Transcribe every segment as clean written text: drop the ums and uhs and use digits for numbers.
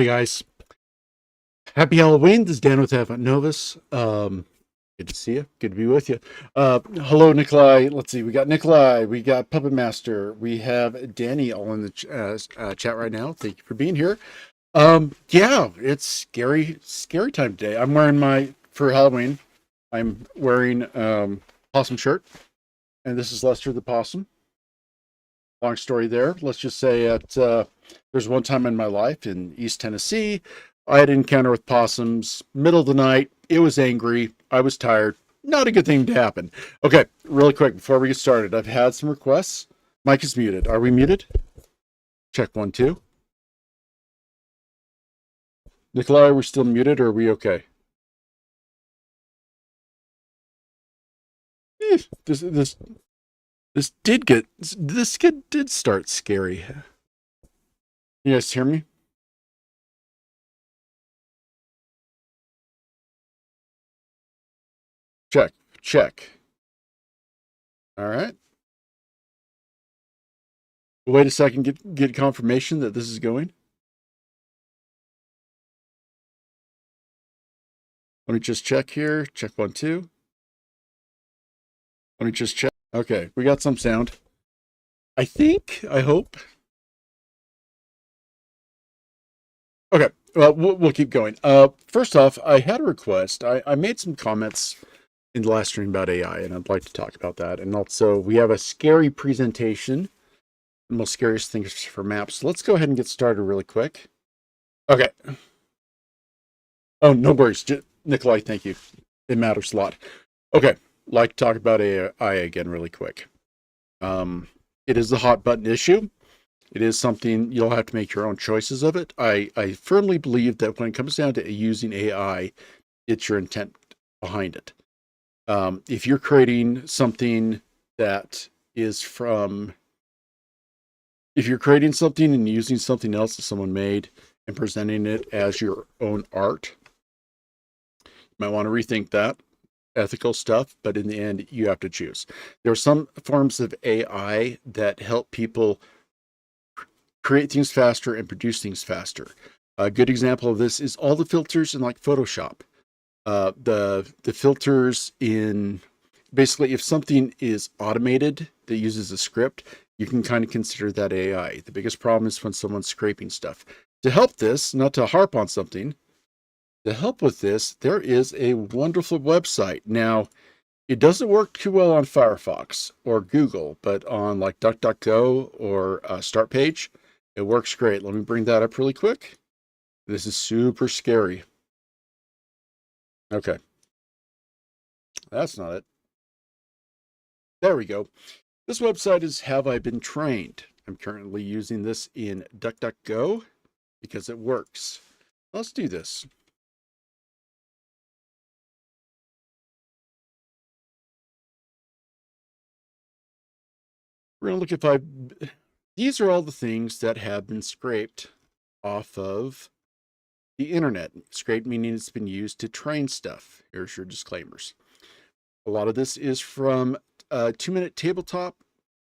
Hey guys, happy Halloween. This is Dan with Avent Novus. Good to see you. Good to be with you. Hello, Nikolai. Let's see. We got Nikolai. We got Puppet Master. We have Danny all in the chat right now. Thank you for being here. Yeah, it's scary time today. I'm wearing for Halloween. I'm wearing possum shirt, and this is Lester the possum. Long story there. Let's just say there's one time in my life in East Tennessee, I had an encounter with possums, middle of the night. It was angry. I was tired. Not a good thing to happen. Okay, really quick before we get started, I've had some requests. Mike is muted. Are we muted? Check 1, 2. Nikolai, are we still muted or are we okay? This kid did start scary. You guys hear me? Check. All right. Wait a second. Get confirmation that this is going. Let me just check here. Check 1, 2. Let me just check. Okay, we got some sound. I hope. Okay, well, we'll keep going. First off, I had a request. I made some comments in the last stream about AI, and I'd like to talk about that. And also, we have a scary presentation, the most scariest things for maps. So let's go ahead and get started really quick. Okay. Oh, no worries. Nikolai, thank you. It matters a lot. Okay, like to talk about AI again really quick. It is a hot button issue. It is something you'll have to make your own choices of it. I firmly believe that when it comes down to using AI, it's your intent behind it. If you're creating something that is from, if you're creating something and using something else that someone made and presenting it as your own art, you might want to rethink that ethical stuff, but in the end, you have to choose. There are some forms of AI that help people create things faster and produce things faster. A good example of this is all the filters in like Photoshop. The filters in basically, if something is automated that uses a script, you can kind of consider that AI. The biggest problem is when someone's scraping stuff. To help this, not to harp on something, to help with this, there is a wonderful website. Now, it doesn't work too well on Firefox or Google, but on like DuckDuckGo or Start Page, it works great. Let me bring that up really quick. This is super scary. Okay. That's not it. There we go. This website is Have I Been Trained? I'm currently using this in DuckDuckGo because it works. Let's do this. We're going to look at these are all the things that have been scraped off of the internet. Scraped meaning it's been used to train stuff. Here's your disclaimers. A lot of this is from 2-Minute Tabletop.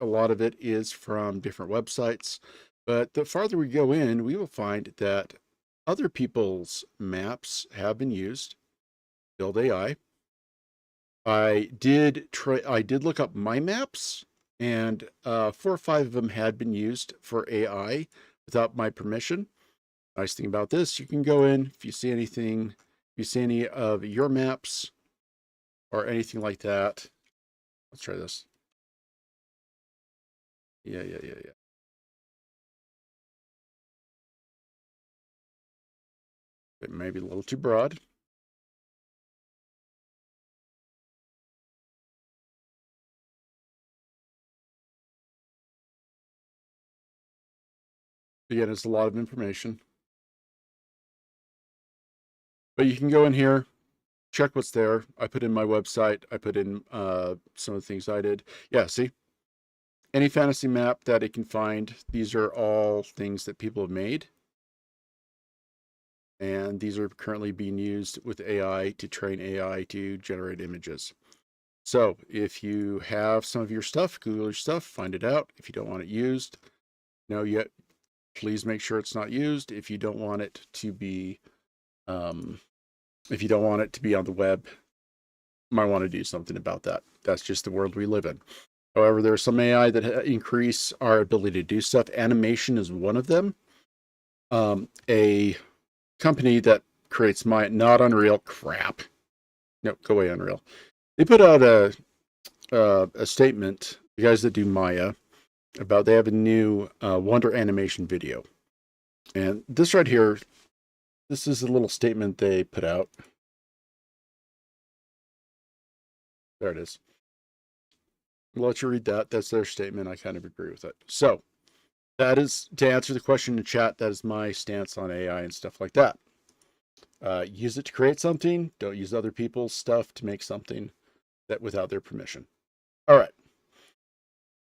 A lot of it is from different websites. But the farther we go in, we will find that other people's maps have been used to build AI. I did look up my maps, and 4 or 5 of them had been used for AI without my permission. Nice thing about this, you can go in if you see anything, if you see any of your maps or anything like that. Let's try this. Yeah. It may be a little too broad. Again, it's a lot of information. But you can go in here, check what's there. I put in my website. I put in some of the things I did. Yeah, see? Any fantasy map that it can find, these are all things that people have made. And these are currently being used with AI to train AI to generate images. So if you have some of your stuff, Google your stuff, find it out. If you don't want it used, no, yet please make sure it's not used. If you don't want it to be, if you don't want it to be on the web, you might want to do something about that. That's just the world we live in. However, there's some AI that increase our ability to do stuff. Animation is one of them. A company that creates not Unreal crap. No, go away, Unreal. They put out a statement, you guys that do Maya, about they have a new Wonder animation video. And this right here, this is a little statement they put out. There it is. I'll let you read that. That's their statement. I kind of agree with it. So that is, to answer the question in chat, that is my stance on AI and stuff like that. Use it to create something. Don't use other people's stuff to make something that without their permission. All right.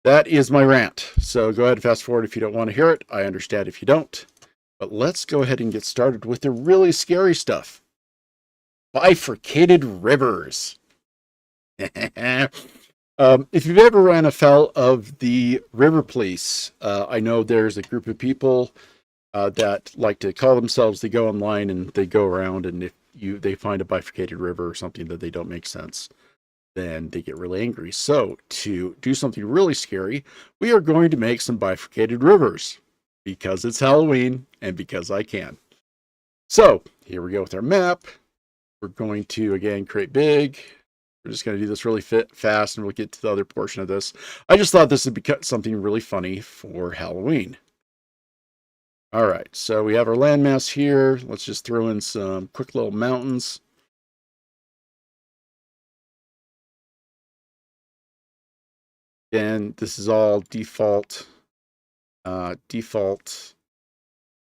That is my rant. So go ahead and fast forward if you don't want to hear it. I understand if you don't. But let's go ahead and get started with the really scary stuff. Bifurcated rivers. If you've ever ran afoul of the river police, I know there's a group of people that like to call themselves, they go online and they go around, and if they find a bifurcated river or something that they don't make sense, then they get really angry. So to do something really scary, we are going to make some bifurcated rivers because it's Halloween and because I can. So here we go with our map. We're going to, again, create big. We're just going to do this really fast, and we'll get to the other portion of this. I just thought this would be something really funny for Halloween. All right, so we have our landmass here. Let's just throw in some quick little mountains. And this is all default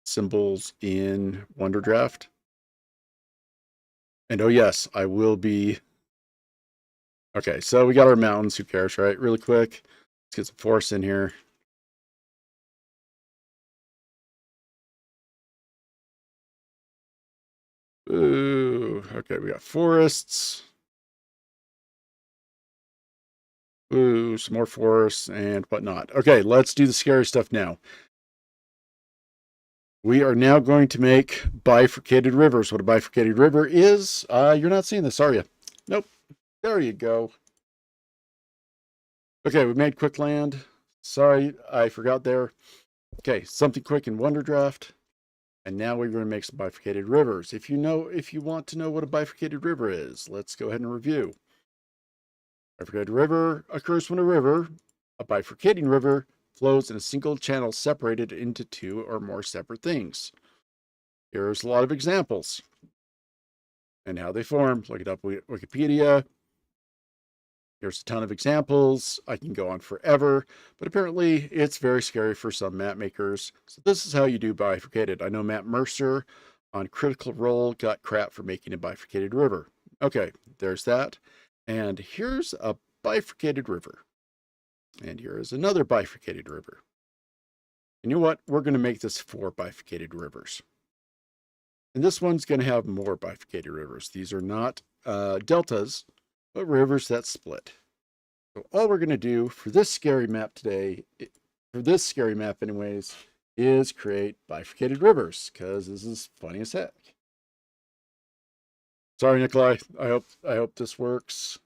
symbols in WonderDraft. And oh yes, I will be. Okay, so we got our mountains. Who cares, right? Really quick, let's get some forests in here. Ooh, okay, we got forests. Ooh, some more forests and whatnot. Okay, let's do the scary stuff now. We are now going to make bifurcated rivers. What a bifurcated river is, you're not seeing this, are you? Nope. There you go. Okay, we made quick land. Sorry, I forgot there. Okay, something quick in WonderDraft. And now we're going to make some bifurcated rivers. If you want to know what a bifurcated river is, let's go ahead and review. Bifurcated river occurs when a bifurcating river, flows in a single channel separated into two or more separate things. Here's a lot of examples and how they form. Look it up Wikipedia. Here's a ton of examples. I can go on forever, but apparently it's very scary for some map makers. So this is how you do bifurcated. I know Matt Mercer on Critical Role got crap for making a bifurcated river. Okay, there's that. And here's a bifurcated river. And here is another bifurcated river. And you know what? We're going to make this 4 bifurcated rivers. And this one's going to have more bifurcated rivers. These are not deltas, but rivers that split. So all we're going to do for this scary map today, anyways, is create bifurcated rivers, because this is funny as heck. Sorry, Nikolai. I hope this works.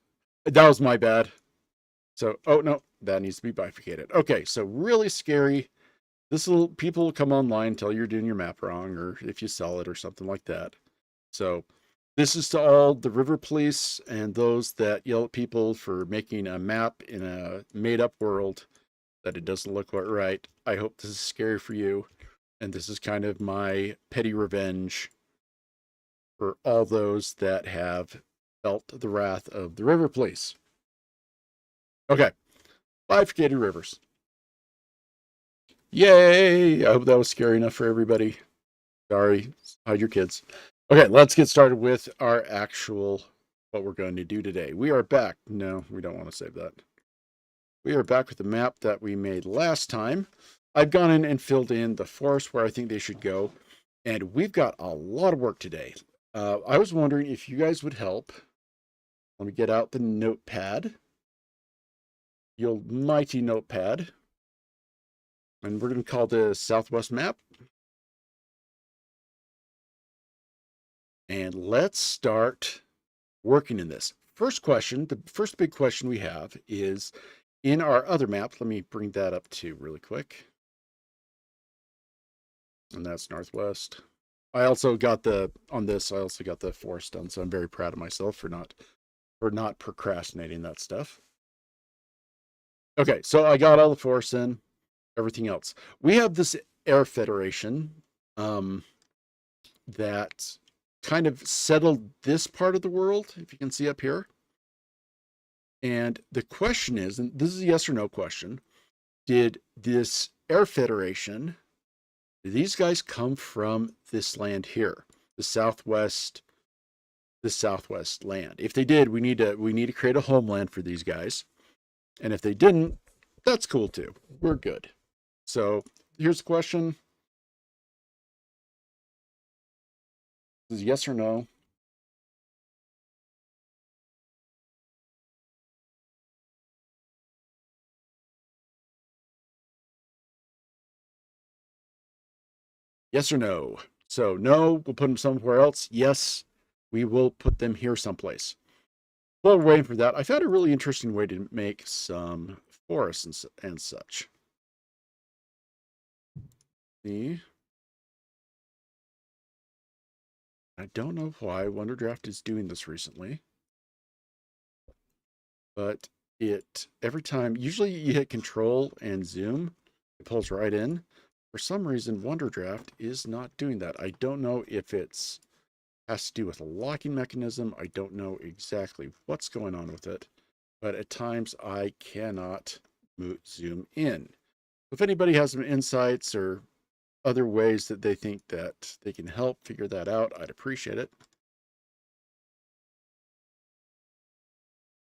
That was my bad. So, oh no, that needs to be bifurcated. Okay, so really scary. People will come online, tell you're doing your map wrong, or if you sell it or something like that. So this is to all the river police and those that yell at people for making a map in a made-up world that it doesn't look quite right. I hope this is scary for you, and this is kind of my petty revenge for all those that have felt the wrath of the river police. Okay, bifurcated rivers. Yay! I hope that was scary enough for everybody. Sorry, hide your kids. Okay, let's get started with our actual, what we're going to do today. We are back. No, we don't want to save that. We are back with the map that we made last time. I've gone in and filled in the forest where I think they should go. And we've got a lot of work today. I was wondering if you guys would help. Let me get out the notepad. The old mighty notepad. And we're going to call this Southwest map. And let's start working in this. First question, the first big question we have is in our other map. Let me bring that up too really quick. And that's Northwest. I also got on this, I also got the forest done, so I'm very proud of myself for not procrastinating that stuff. Okay, so I got all the forests in, everything else. We have this air federation that kind of settled this part of the world, if you can see up here. And the question is, and this is a yes or no question, did this air federation, did these guys come from this land here, the southwest land? If they did, we need to create a homeland for these guys. And if they didn't, that's cool too. We're good. So here's the question. This is yes or no. Yes or no. So no, we'll put them somewhere else. Yes, we will put them here someplace. While we're waiting for that, I found a really interesting way to make some forests and such. See? I don't know why Wonderdraft is doing this recently, but every time, usually you hit Control and Zoom, it pulls right in. For some reason, Wonderdraft is not doing that. I don't know if it's has to do with a locking mechanism. I don't know exactly what's going on with it, but at times I cannot zoom in. If anybody has some insights or other ways that they think that they can help figure that out, I'd appreciate it.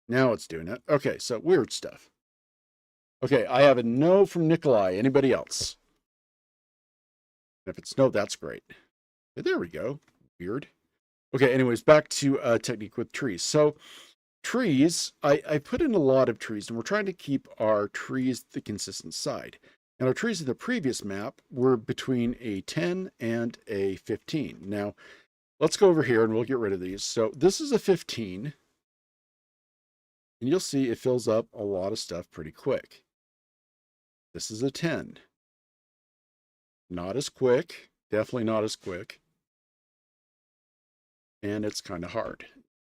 Now it's doing it. Okay, so weird stuff. Okay, I have a no from Nikolai. Anybody else? If it's no, that's great. Okay, there we go. Weird. Okay, anyways, back to technique with trees. So trees, I put in a lot of trees, and we're trying to keep our trees the consistent side. And our trees in the previous map were between a 10 and a 15. Now, let's go over here and we'll get rid of these. So this is a 15. And you'll see it fills up a lot of stuff pretty quick. This is a 10. Not as quick. Definitely not as quick. And it's kind of hard.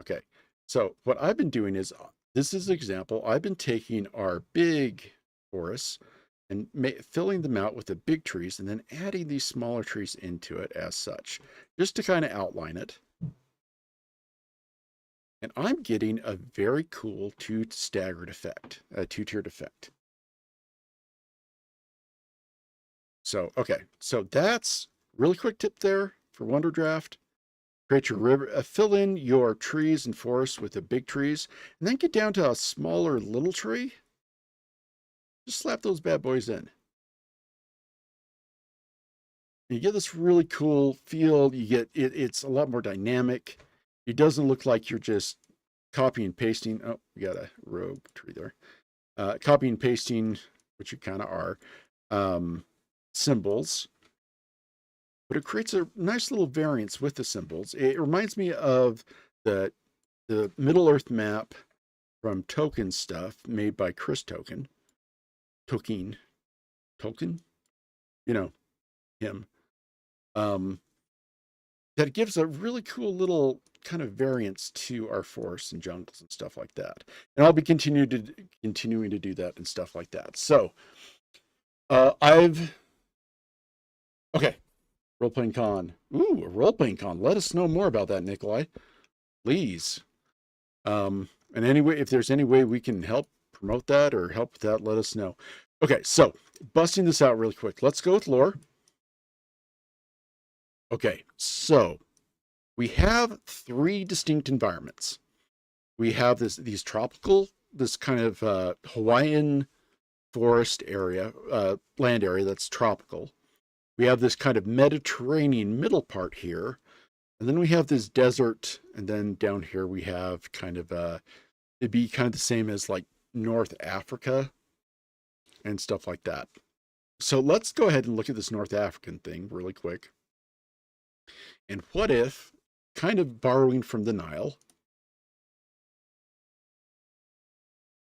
Okay. So what I've been doing is, this is an example. I've been taking our big forests and filling them out with the big trees and then adding these smaller trees into it as such, just to kind of outline it. And I'm getting a very cool two-staggered effect, a two-tiered effect. So, okay, so that's really quick tip there for Wonderdraft. Create your river, fill in your trees and forests with the big trees, and then get down to a smaller little tree. Just slap those bad boys in. And you get this really cool feel. You get it's a lot more dynamic. It doesn't look like you're just copy and pasting. Oh, we got a rogue tree there. Copy and pasting, which you kind of are, symbols. But it creates a nice little variance with the symbols. It reminds me of the Middle Earth map from Token stuff made by Chris Token. Token, you know him. That gives a really cool little kind of variance to our forests and jungles and stuff like that. And I'll be continuing to do that and stuff like that. So okay, role-playing con. Ooh, a role-playing con. Let us know more about that, Nikolai, please. And anyway, if there's any way we can help promote that or help with that, let us know. Okay, so busting this out really quick. Let's go with lore. Okay, so we have three distinct environments. We have these tropical, this kind of Hawaiian forest area, land area that's tropical. We have this kind of Mediterranean middle part here. And then we have this desert. And then down here we have kind of, it'd be kind of the same as like North Africa and stuff like that. So let's go ahead and look at this North African thing really quick. And what if, kind of borrowing from the Nile,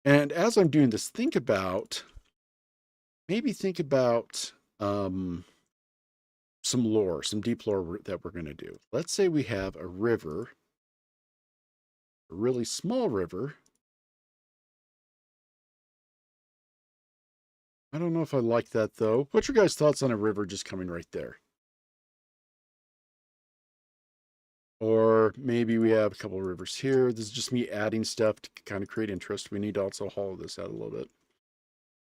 and as I'm doing this, maybe think about some lore, some deep lore that we're going to do. Let's say we have a river, a really small river. I don't know if I like that though. What's your guys' thoughts on a river just coming right there? Or maybe we have a couple of rivers here. This is just me adding stuff to kind of create interest. We need to also hollow this out a little bit.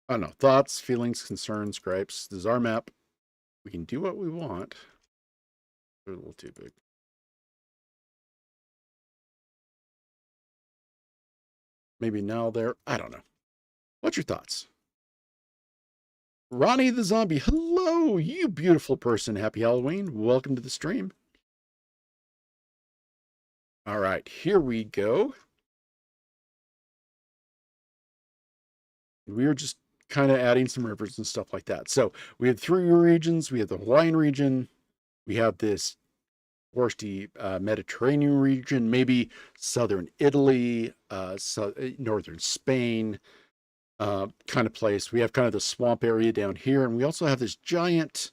I don't know. Thoughts, feelings, concerns, gripes. This is our map. We can do what we want. They're a little too big. Maybe now there. I don't know. What's your thoughts? Ronnie the zombie. Hello, you beautiful person. Happy Halloween. Welcome to the stream. All right, here we go. We are just kind of adding some rivers and stuff like that. So we have 3 regions. We have the Hawaiian region. We have this foresty Mediterranean region, maybe southern Italy, northern Spain kind of place. We have kind of the swamp area down here, and we also have this giant.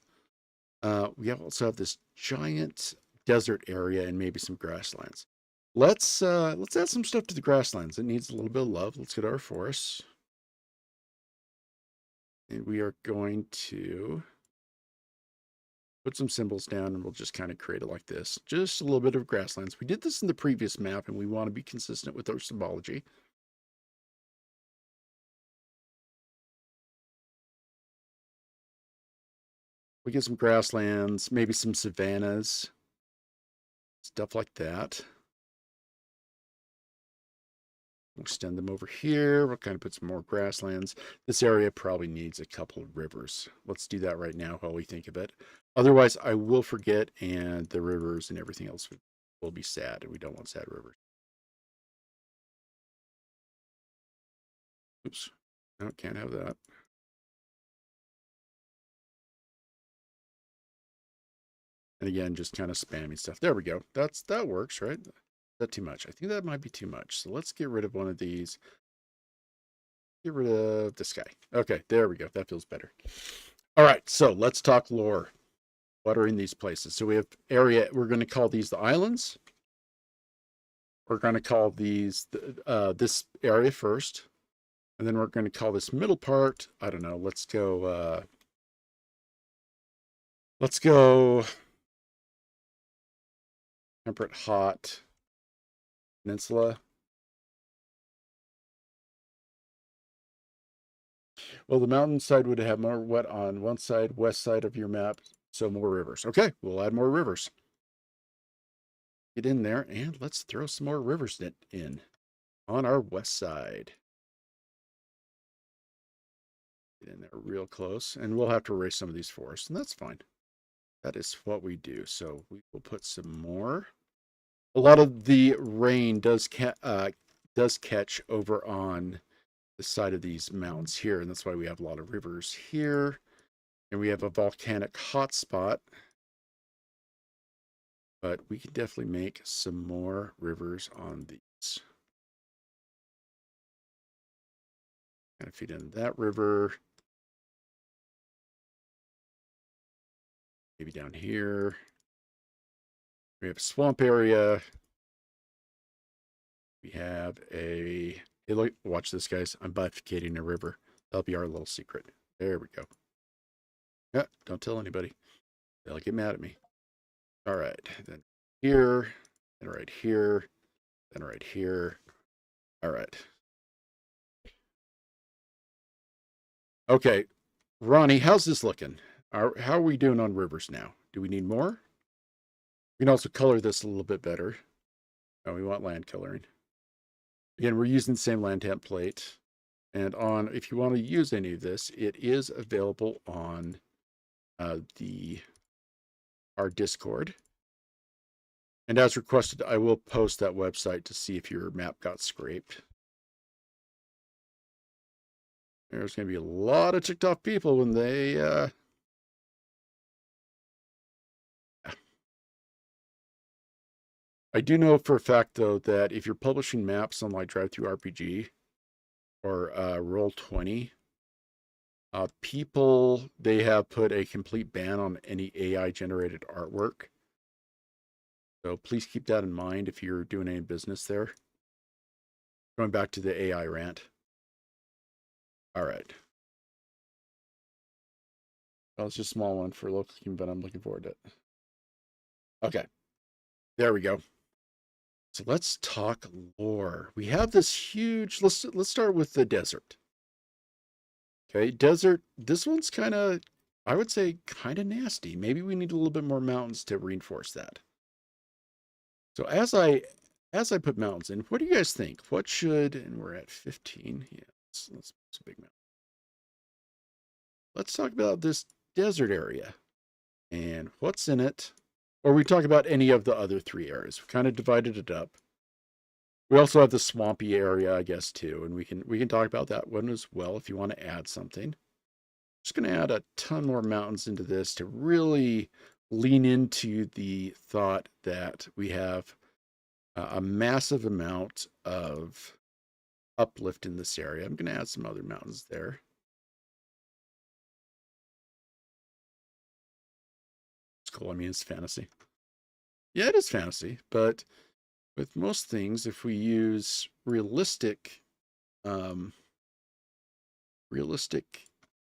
Desert area and maybe some grasslands. Let's add some stuff to the grasslands. It needs a little bit of love. Let's go to our forests. And we are going to put some symbols down, and we'll just kind of create it like this. Just a little bit of grasslands. We did this in the previous map, and we want to be consistent with our symbology. We get some grasslands, maybe some savannas, stuff like that. We'll extend them over here. We'll kind of put some more grasslands. This area probably needs a couple of rivers. Let's do that right now while we think of it. Otherwise, I will forget, and the rivers and everything else will be sad, and we don't want sad rivers. Oops. No, can't have that. And again, just kind of spamming stuff. There we go. That works, right? Is that too much? I think that might be too much. So let's get rid of one of these. Get rid of this guy. Okay, there we go. That feels better. All right, so let's talk lore. What are in these places? So we have area. We're going to call these the islands. We're going to call these this area first, and then we're going to call this middle part. I don't know. Let's go. Temperate hot peninsula. Well, the mountainside would have more wet on one side, west side of your map, so more rivers. Okay, we'll add more rivers. Get in there, and let's throw some more rivers in on our west side. Get in there real close, and we'll have to erase some of these forests, and that's fine. That is what we do. So we will put some more. A lot of the rain does catch over on the side of these mountains here, and that's why we have a lot of rivers here. And we have a volcanic hotspot, but we can definitely make some more rivers on these. Kind of feed in that river. Maybe down here. We have a swamp area. We have a, hey, look, watch this, guys. I'm bifurcating a river. That'll be our little secret. There we go. Yeah, don't tell anybody. They'll get mad at me. All right, then here, and right here, and right here. All right. Okay, Ronnie, how's this looking? How are we doing on rivers now? Do we need more? We can also color this a little bit better. Oh, we want land coloring. Again, we're using the same land template. And on, if you want to use any of this, it is available on our Discord. And as requested, I will post that website to see if your map got scraped. There's going to be a lot of ticked off people when they I do know for a fact, though, that if you're publishing maps on like Drive-Thru RPG or Roll20, people, they have put a complete ban on any AI-generated artwork. So please keep that in mind if you're doing any business there. Going back to the AI rant. All right. Well, it's just a small one for local team, but I'm looking forward to it. Okay. There we go. So let's talk lore. We have this huge, let's start with the desert. Okay, desert, this one's kind of, I would say, kind of nasty. Maybe we need a little bit more mountains to reinforce that. So as I put mountains in, what do you guys think? What should, and we're at 15. Yeah, let's put a big mountain. Let's talk about this desert area and what's in it. Or we talk about any of the other three areas. We kind of divided it up. We also have the swampy area, I guess, too, and we can talk about that one as well if you want to add something. Just going to add a ton more mountains into this to really lean into the thought that we have a massive amount of uplift in this area. I'm going to add some other mountains there. It's cool. I mean, it's fantasy. Yeah, it is fantasy, but with most things, if we use realistic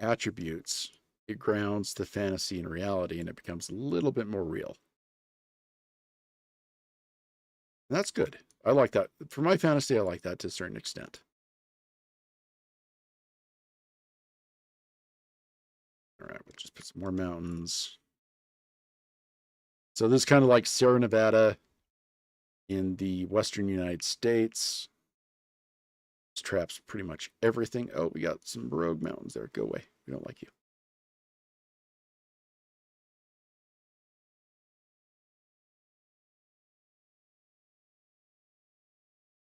attributes, it grounds the fantasy in reality and it becomes a little bit more real. And that's good. I like that. For my fantasy, I like that to a certain extent. All right, we'll just put some more mountains. So this is kind of like Sierra Nevada in the western United States. This traps pretty much everything. Oh, we got some rogue mountains there. Go away. We don't like you.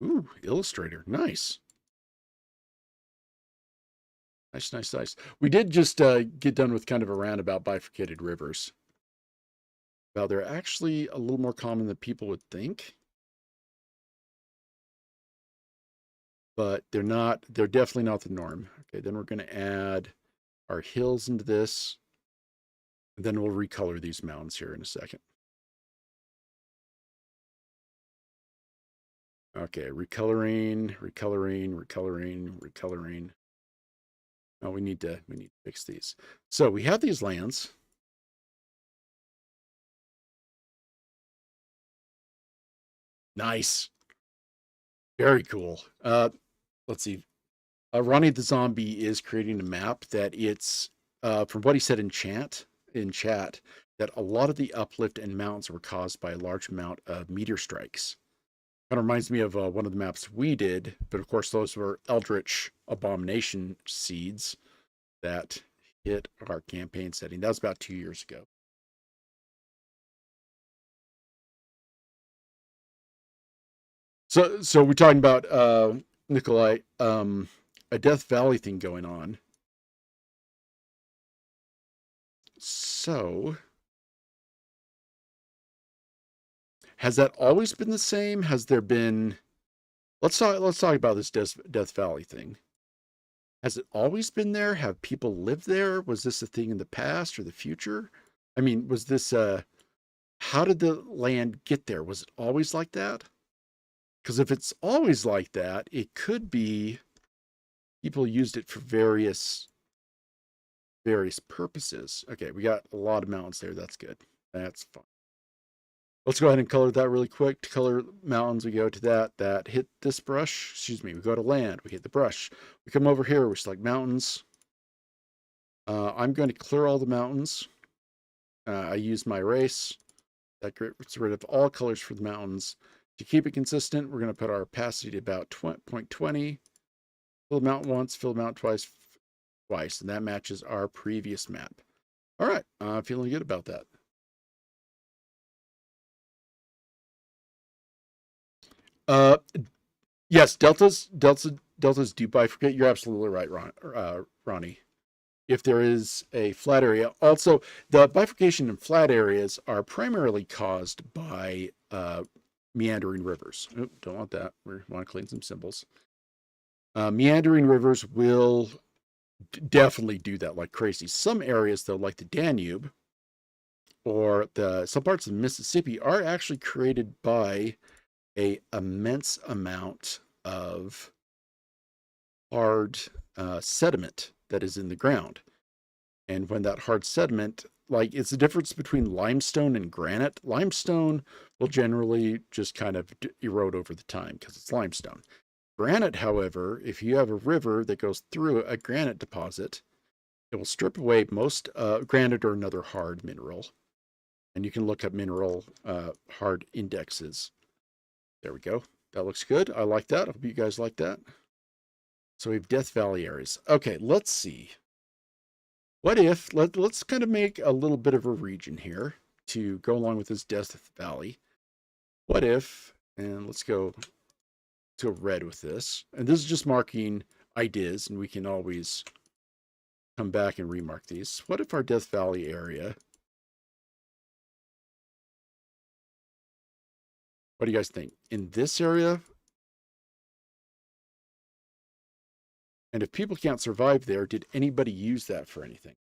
Ooh, Illustrator. Nice. Nice. We did just get done with kind of a rant about bifurcated rivers. Well, they're actually a little more common than people would think. But they're definitely not the norm. Okay, then we're going to add our hills into this. And then we'll recolor these mountains here in a second. Okay, recoloring. Oh, we need to fix these. So we have these lands. Nice. Very cool. Let's see. Ronnie the Zombie is creating a map that it's from what he said in chat, that a lot of the uplift and mountains were caused by a large amount of meteor strikes. Kind of reminds me of one of the maps we did, but of course those were Eldritch Abomination seeds that hit our campaign setting. That was about 2 years ago. So we're talking about Nikolai, a Death Valley thing going on. So has that always been the same? Has there been, let's talk about this Death Valley thing. Has it always been there? Have people lived there? Was this a thing in the past or the future? I mean, was this how did the land get there? Was it always like that? Because if it's always like that, it could be people used it for various purposes. Okay, we got a lot of mountains there. That's good. That's fine. Let's go ahead and color that really quick. To color mountains, we go to that hit this brush. Excuse me. We go to land. We hit the brush. We come over here. We select mountains. I'm going to clear all the mountains. I use my erase. That gets rid of all colors for the mountains. To keep it consistent, we're going to put our opacity to about 0.20. Fill the mountain once, fill the mountain twice, and that matches our previous map. All right, I'm feeling good about that. Yes, Delta deltas do bifurcate, you're absolutely right, Ronnie. If there is a flat area, also the bifurcation in flat areas are primarily caused by meandering rivers. Oh, don't want that. We want to clean some symbols. Meandering rivers will definitely do that like crazy. Some areas, though, like the Danube or some parts of Mississippi, are actually created by a immense amount of hard sediment that is in the ground. And when that hard sediment, like it's the difference between limestone and granite. Limestone will generally just kind of erode over the time because it's limestone. Granite, however, if you have a river that goes through a granite deposit, it will strip away most granite or another hard mineral. And you can look up mineral hard indexes. There we go. That looks good. I like that. I hope you guys like that. So we have Death Valley areas. Okay, let's see. What if, let's kind of make a little bit of a region here to go along with this Death Valley. What if, and let's go to red with this. And this is just marking ideas, and we can always come back and remark these. What if our Death Valley area, what do you guys think? In this area, and if people can't survive there, did anybody use that for anything?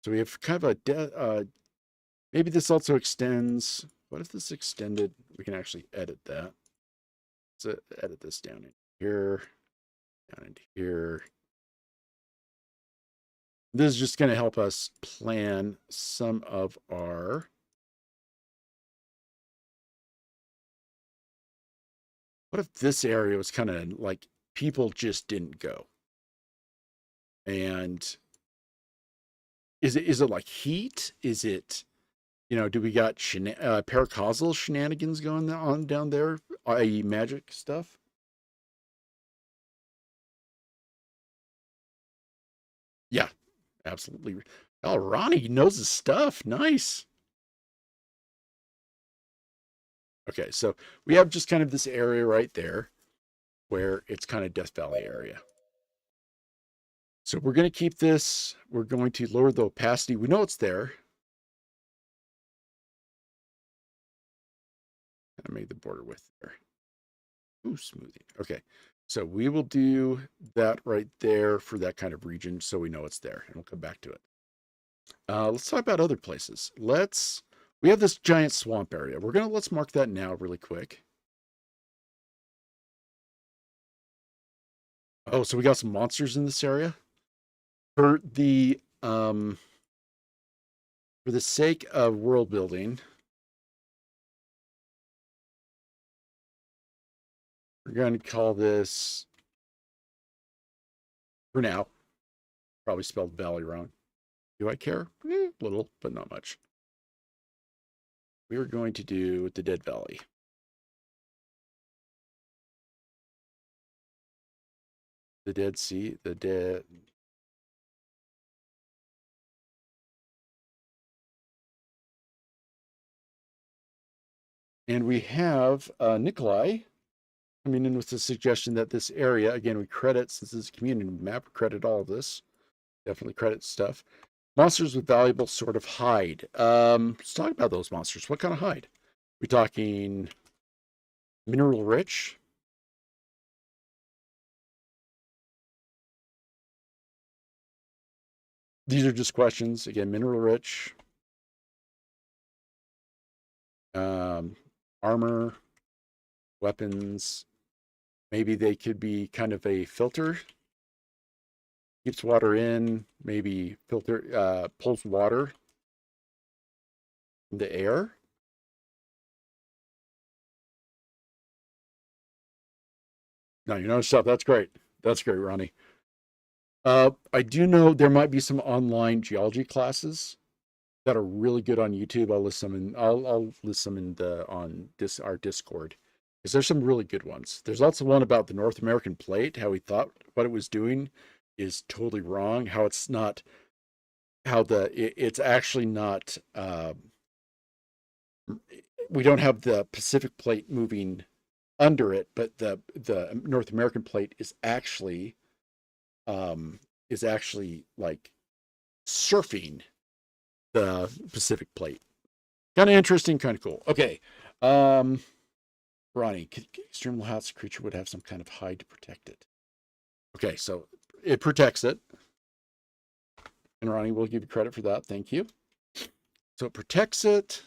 So we have kind of a maybe this also extends. What if this extended? We can actually edit that. Let's edit this down in here, down into here. This is just going to help us plan some of our. What if this area was kind of like people just didn't go? And is it like heat? Is it, do we got paracausal shenanigans going on down there, i.e. magic stuff? Yeah, absolutely. Oh, Ronnie knows his stuff. Nice. Okay, so we have just kind of this area right there where it's kind of Death Valley area. So we're going to keep this. We're going to lower the opacity. We know it's there. I made the border width there. Ooh, smoothing. Okay, so we will do that right there for that kind of region so we know it's there, and we'll come back to it. Let's talk about other places. We have this giant swamp area. Let's mark that now really quick. Oh, so we got some monsters in this area. For the sake of world building, we're going to call this, for now, probably spelled valley wrong. Do I care? Little, but not much. We are going to do the Dead Valley. The Dead Sea, the Dead. And we have Nikolai coming in with the suggestion that this area, again, we credit, since this is a community map, we credit all of this. Definitely credit stuff. Monsters with valuable sort of hide. Let's talk about those monsters. What kind of hide? We talking mineral rich? These are just questions. Again, mineral rich. Armor, weapons. Maybe they could be kind of a filter. Keeps water in, maybe pulls water in the air. No, you know stuff. That's great. That's great, Ronnie. I do know there might be some online geology classes that are really good on YouTube. I'll list some in. I'll list some in our Discord, because there's some really good ones. There's also one about the North American plate. How he thought what it was doing is totally wrong. How it's not. It's actually not. we don't have the Pacific plate moving under it, but the North American plate is actually like surfing the Pacific plate. Kind of interesting, kind of cool. Okay. Um, Ronnie, extreme house creature would have some kind of hide to protect it. Okay, so it protects it. And Ronnie will give you credit for that. Thank you. So it protects it.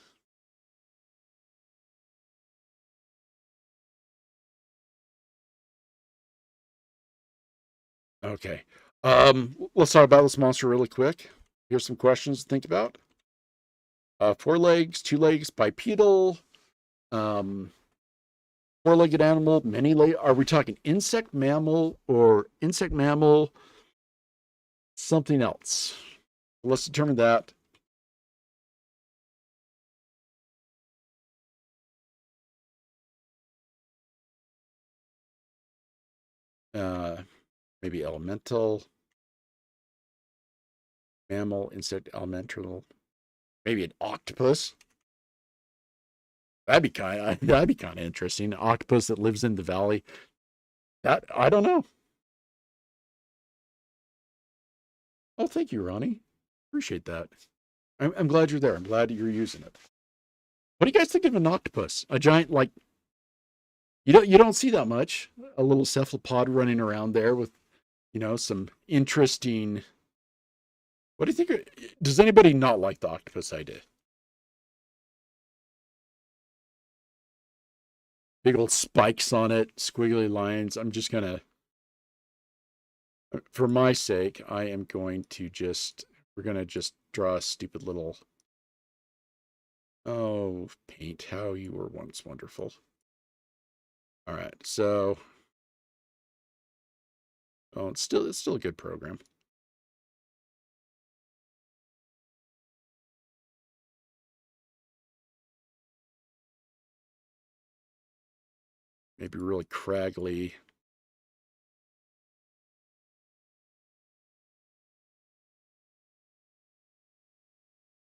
Okay. Let's talk about this monster really quick. Here's some questions to think about. 4 legs, 2 legs, bipedal, um, four-legged animal, many leg. Are we talking insect mammal or insect mammal? Something else. Let's determine that. Uh, Maybe elemental, mammal, insect, elemental. Maybe an octopus. That'd be kind of interesting. An octopus that lives in the valley. That I don't know. Oh, thank you, Ronnie. Appreciate that. I'm glad you're there. I'm glad you're using it. What do you guys think of an octopus? A giant like you don't see that much. A little cephalopod running around there with some interesting. What do you think? Does anybody not like the octopus idea? Big old spikes on it, squiggly lines. I'm just gonna, for my sake, I am going to just. We're gonna just draw a stupid little. Oh, paint! How you were once wonderful. All right, so it's still a good program. Maybe really craggly.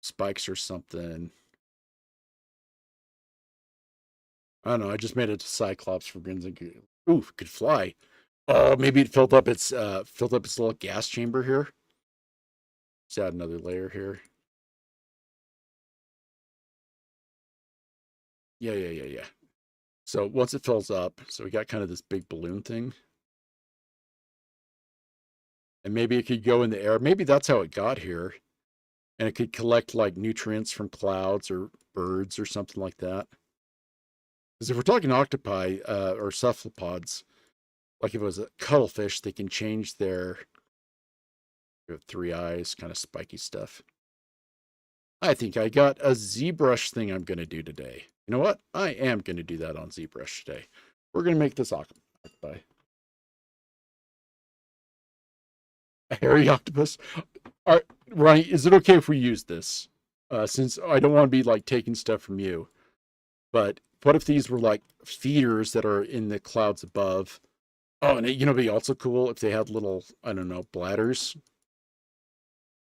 Spikes or something. I don't know. I just made it to Cyclops for grins and ooh, could fly. Oh, maybe it filled up its little gas chamber here. Let's add another layer here. Yeah, yeah, yeah, yeah. So once it fills up, so we got kind of this big balloon thing, and maybe it could go in the air. Maybe that's how it got here, and it could collect like nutrients from clouds or birds or something like that. Because if we're talking octopi or cephalopods, like if it was a cuttlefish, they can change their 3 eyes, kind of spiky stuff. I think I got a ZBrush thing I'm going to do today. You know what? I am going to do that on ZBrush today. We're going to make this octopi. A hairy octopus. All right, Ronnie, is it okay if we use this? Since I don't want to be like taking stuff from you, but what if these were like feeders that are in the clouds above? Oh, and it'd be also cool if they had little, I don't know, bladders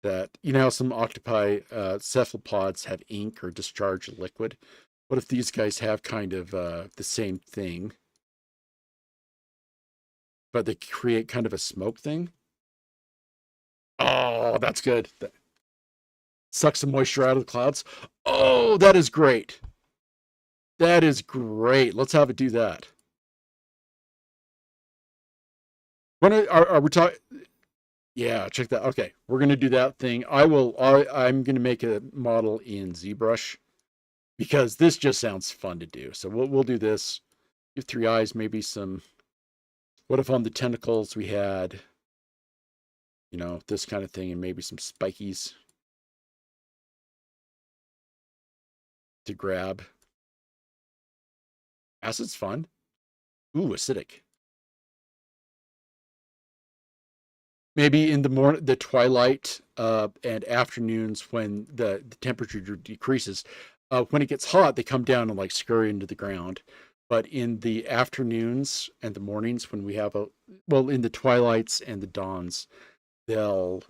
that, how some octopi, cephalopods have ink or discharge liquid. What if these guys have kind of the same thing, but they create kind of a smoke thing? Oh, that's good. That sucks some moisture out of the clouds. Oh, that is great. That is great. Let's have it do that. When are we talking? Yeah, check that. Okay, we're gonna do that thing. I'm gonna make a model in ZBrush because this just sounds fun to do. So we'll do this. Give 3 eyes, maybe some. What if on the tentacles we had, this kind of thing, and maybe some spikies to grab. Acid's fun. Ooh, acidic. Maybe in the twilight and afternoons when the temperature decreases. When it gets hot, they come down and like scurry into the ground. But in the afternoons and the mornings, when we have in the twilights and the dawns, they'll,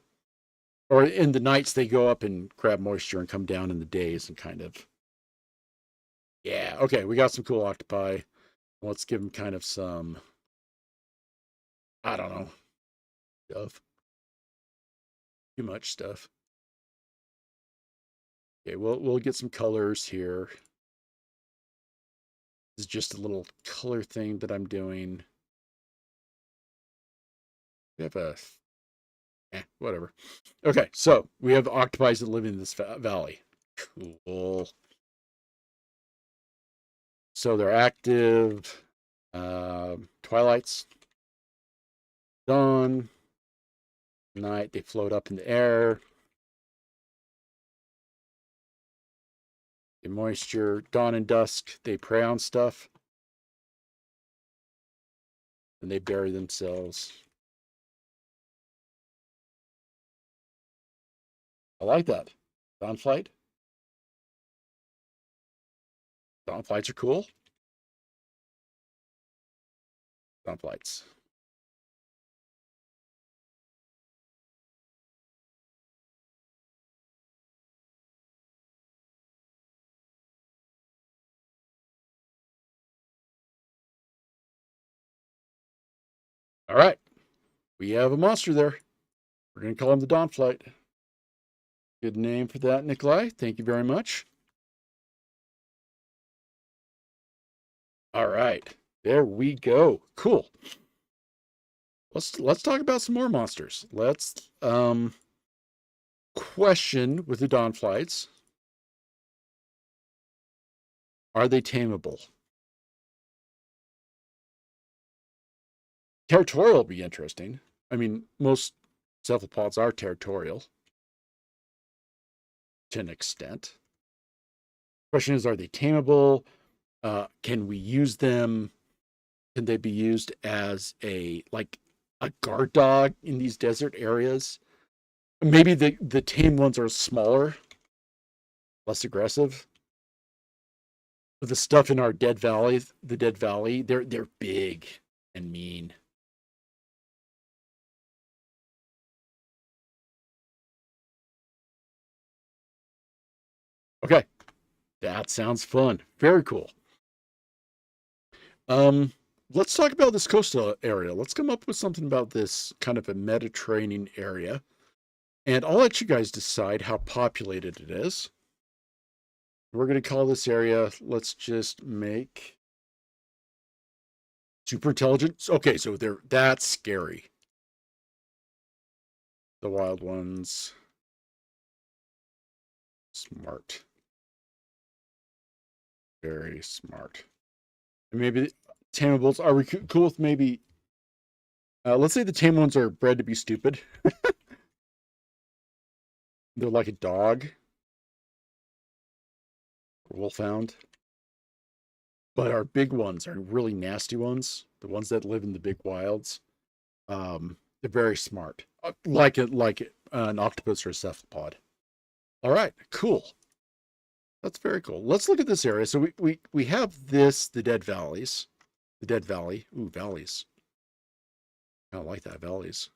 or in the nights, they go up and grab moisture and come down in the days and kind of. Yeah, okay, we got some cool octopi. Let's give them kind of some, I don't know, stuff. Too much stuff. Okay, we'll get some colors here. This is just a little color thing that I'm doing. We have a, whatever. Okay, so we have octopi that live in this valley. Cool. So they're active. Twilight's dawn, night. They float up in the air. The moisture, dawn and dusk. They prey on stuff, and they bury themselves. I like that. Dawn flight. Dawn flights are cool. Dawn flights. All right, we have a monster there. We're going to call him the Dawn Flight. Good name for that, Nikolai. Thank you very much. All right, there we go. Cool. Let's talk about some more monsters. Let's question with the Dawn Flights. Are they tameable? Territorial would be interesting. I mean, most cephalopods are territorial to an extent. Question is, are they tameable? Can we use them? Can they be used as a guard dog in these desert areas? Maybe the tame ones are smaller, less aggressive. But the stuff in our dead valley, they're big and mean. Okay, that sounds fun. Very cool. Um, let's talk about this coastal area. Let's come up with something about this kind of a Mediterranean area. And I'll let you guys decide how populated it is. We're going to call this area, let's just make super intelligent. Okay, so that's scary. The wild ones, smart. Very smart. And maybe tamables, are we cool with maybe, let's say the tame ones are bred to be stupid. They're like a dog, wolfhound. But our big ones are really nasty ones, the ones that live in the big wilds. They're very smart, like an octopus or a cephalopod. All right, cool. That's very cool. Let's look at this area. So we have the dead valleys, the dead valley. Ooh, valleys. I don't like that, valleys.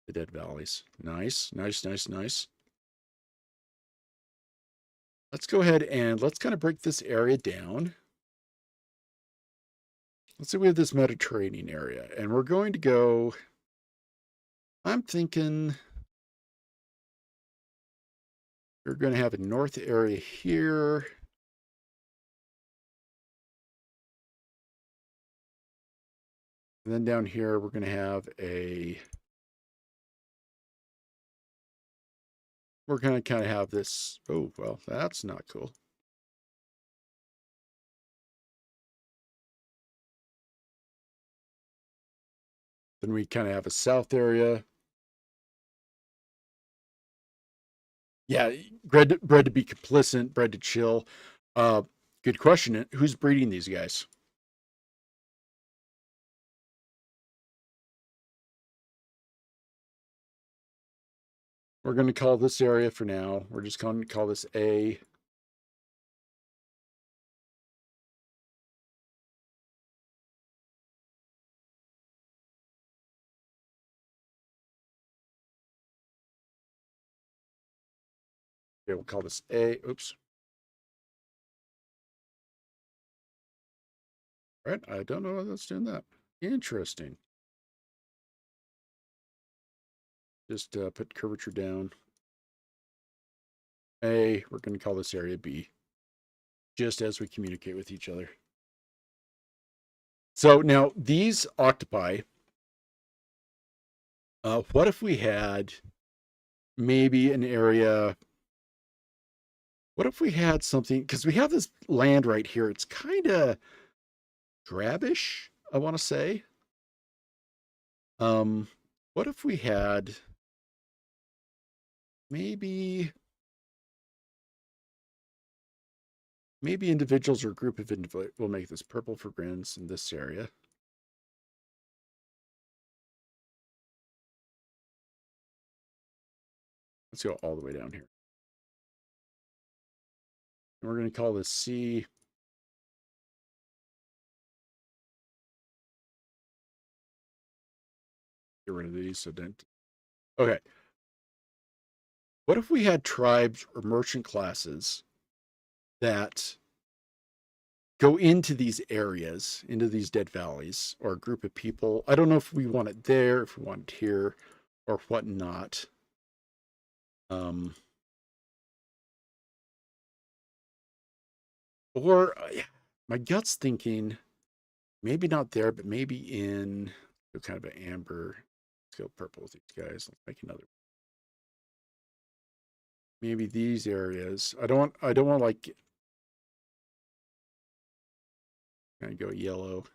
The dead valleys. Nice, nice, nice, nice. Let's go ahead and let's kind of break this area down. Let's say we have this Mediterranean area, and we're going to go. I'm thinking we're going to have a north area here. And then down here, we're going to have we're going to kind of have this. Oh, well, that's not cool. Then we kind of have a south area. Yeah, bred to be complicit, bred to chill. Good question. Who's breeding these guys? We're going to call this area for now. We're just going to call this A. Okay, we'll call this A. Oops. All right, I don't know why that's doing that. Interesting. Just put curvature down. A, we're going to call this area B, just as we communicate with each other. So now these octopi, what if we had maybe an area, what if we had something, because we have this land right here, it's kind of drabish, I want to say. Um, what if we had maybe individuals or a group of individuals, we'll make this purple for grins in this area. Let's go all the way down here. And we're going to call this C. Get rid of these so don't. Okay. What if we had tribes or merchant classes that go into these areas, into these dead valleys, or a group of people? I don't know if we want it there, if we want it here, or whatnot. Or my gut's thinking maybe not there, but maybe in kind of an amber. Let's go purple with these guys. Let's make another. Maybe these areas. I don't want like kind of go yellow.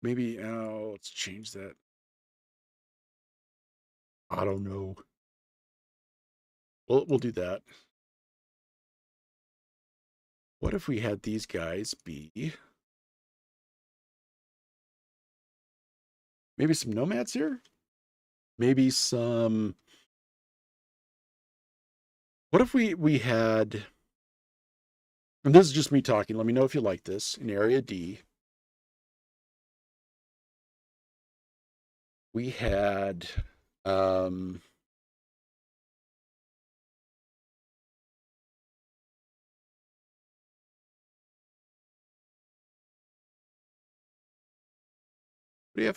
Maybe let's change that. I don't know. We'll do that. What if we had these guys be maybe some nomads here? Maybe some. What if we had, and this is just me talking, let me know if you like this, in area D, we had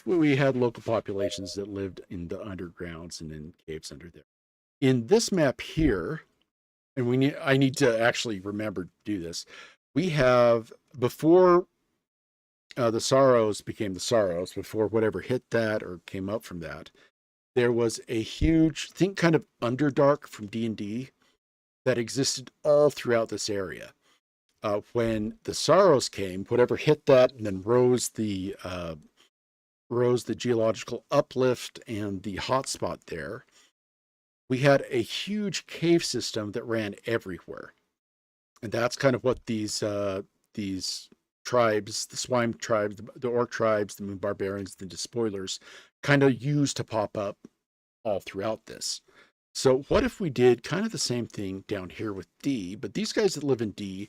we had local populations that lived in the undergrounds and in caves under there. In this map here, and I need to actually remember to do this. We have before the Sorrows became the Sorrows, before whatever hit that or came up from that, there was a huge, think kind of Underdark from D&D that existed all throughout this area. When the Sorrows came, whatever hit that and then rose the geological uplift and the hotspot there, we had a huge cave system that ran everywhere. And that's kind of what these tribes, the Swine tribes, the Orc tribes, the Moon Barbarians, the Despoilers, kind of used to pop up all throughout this. So what if we did kind of the same thing down here with D, but these guys that live in D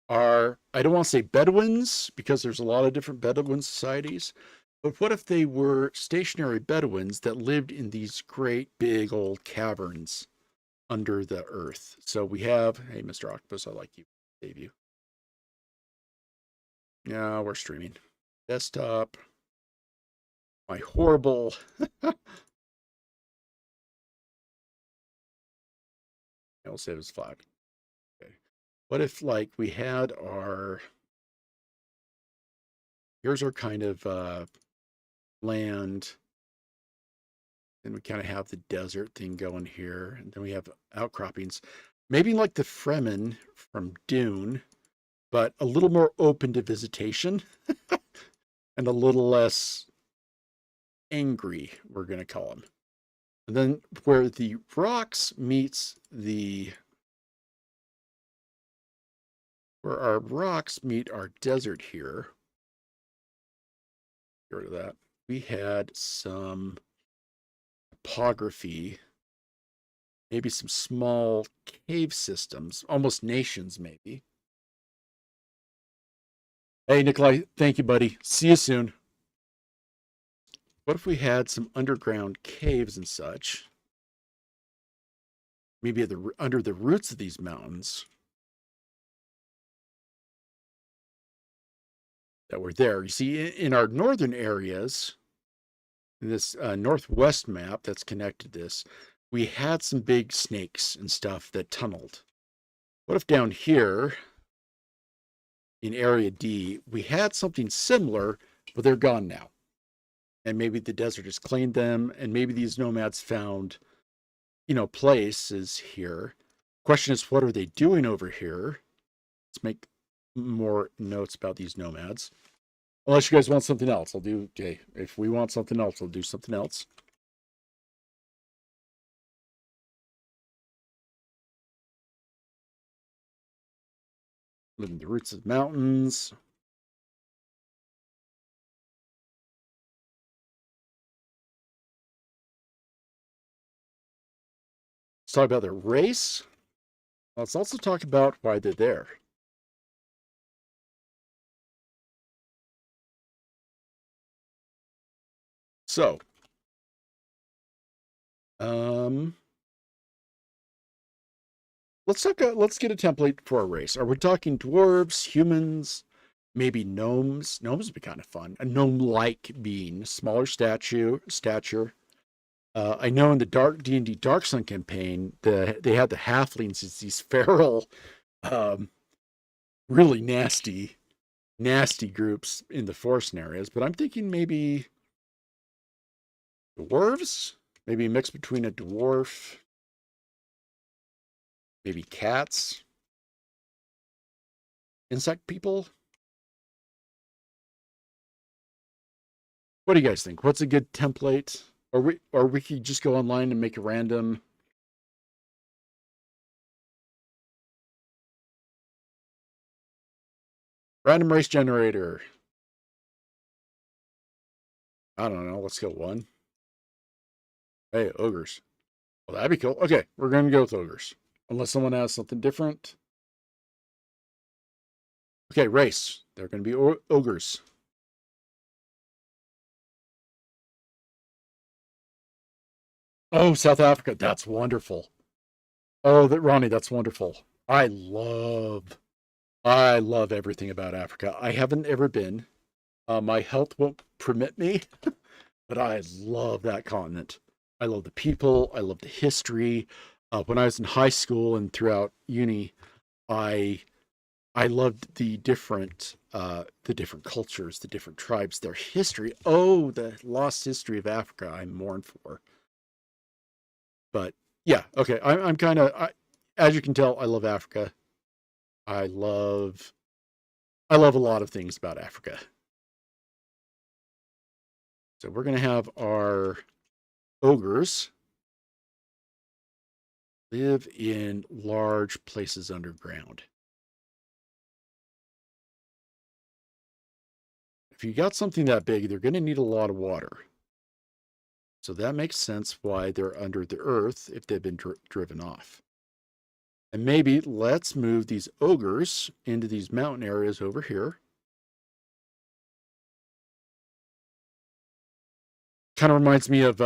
are, I don't want to say Bedouins, because there's a lot of different Bedouin societies, but what if they were stationary Bedouins that lived in these great big old caverns under the earth? So we have, hey, Mr. Octopus, I like you. Save you. Yeah, we're streaming. Desktop. My horrible. I'll save his flag. Okay. What if, like, we had our. Here's our kind of land. Then we kind of have the desert thing going here. And then we have outcroppings. Maybe like the Fremen from Dune, but a little more open to visitation and a little less angry, we're going to call them. And then where the rocks meets the, where our rocks meet our desert here, get rid of that, we had some topography, maybe some small cave systems, almost nations maybe. Hey, Nikolai, thank you, buddy. See you soon. What if we had some underground caves and such? Maybe under the roots of these mountains that were there. You see, in our northern areas, in this northwest map that's connected to this, we had some big snakes and stuff that tunneled. What if down here in area D, we had something similar, but they're gone now? And maybe the desert has claimed them, and maybe these nomads found, places here. Question is, what are they doing over here? Let's make more notes about these nomads. Unless you guys want something else, I'll do, okay, if we want something else, I'll do something else. Live in the roots of the mountains. Let's talk about their race. Let's also talk about why they're there. So, let's get a template for a race. Are we talking dwarves, humans, maybe gnomes? Gnomes would be kind of fun. A gnome-like being, smaller stature. I know in the D&D Dark Sun campaign, they had the halflings as these feral, really nasty groups in the forest areas. But I'm thinking maybe dwarves, maybe a mix between a dwarf, maybe cats, insect people. What do you guys think? What's a good template? Or we could just go online and make a random. Random race generator. I don't know. Let's go one. Hey, ogres. Well, that'd be cool. Okay, we're going to go with ogres. Unless someone has something different. Okay, race. They're going to be ogres. Oh, South Africa. That's wonderful. Oh, Ronnie, that's wonderful. I love everything about Africa. I haven't ever been. My health won't permit me, but I love that continent. I love the people. I love the history. When I was in high school and throughout uni, I loved the different cultures, the different tribes, their history. Oh, the lost history of Africa. I mourn for. But yeah, okay. I'm kind of, as you can tell, I love Africa. I love a lot of things about Africa. So we're going to have our ogres live in large places underground. If you got something that big, they're going to need a lot of water. So that makes sense why they're under the earth if they've been driven off. And maybe let's move these ogres into these mountain areas over here. Kind of reminds me of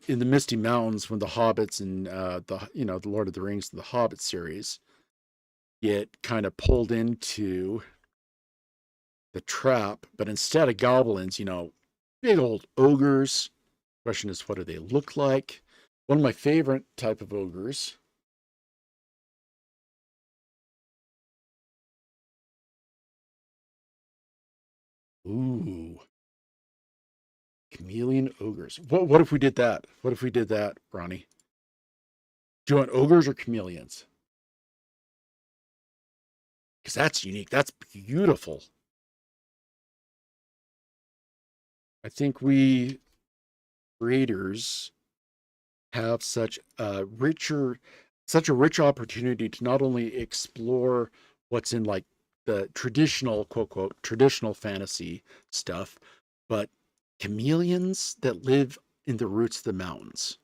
in the Misty Mountains when the hobbits and the Lord of the Rings, the Hobbit series, get kind of pulled into the trap, but instead of goblins, big old ogres. Question is, what do they look like? One of my favorite type of ogres. Ooh, chameleon ogres. What if we did that? What if we did that, Ronnie? Do you want ogres or chameleons? Because that's unique. That's beautiful. I think we creators have such a rich opportunity to not only explore what's in like the traditional quote quote traditional fantasy stuff, but chameleons that live in the roots of the mountains.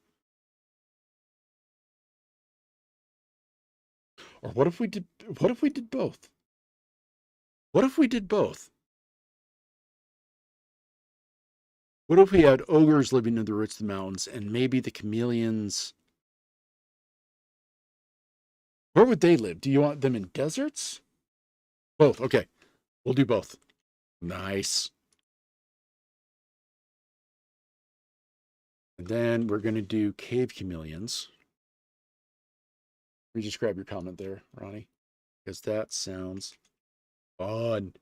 Or what if we did both? What if we did both? What if we had ogres living in the roots of the mountains and maybe the chameleons? Where would they live? Do you want them in deserts? Both. Okay. We'll do both. Nice. And then we're going to do cave chameleons. Let me just grab your comment there, Ronnie, because that sounds fun.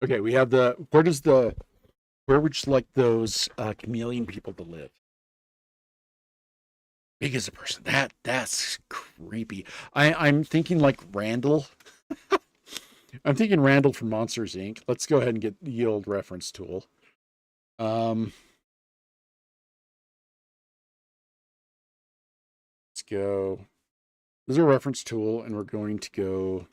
Okay, we have where would you like those chameleon people to live? Big as a person. That's creepy. I'm thinking like Randall. I'm thinking Randall from Monsters Inc. Let's go ahead and get the yield reference tool. Let's go. This is a reference tool, and we're going to go.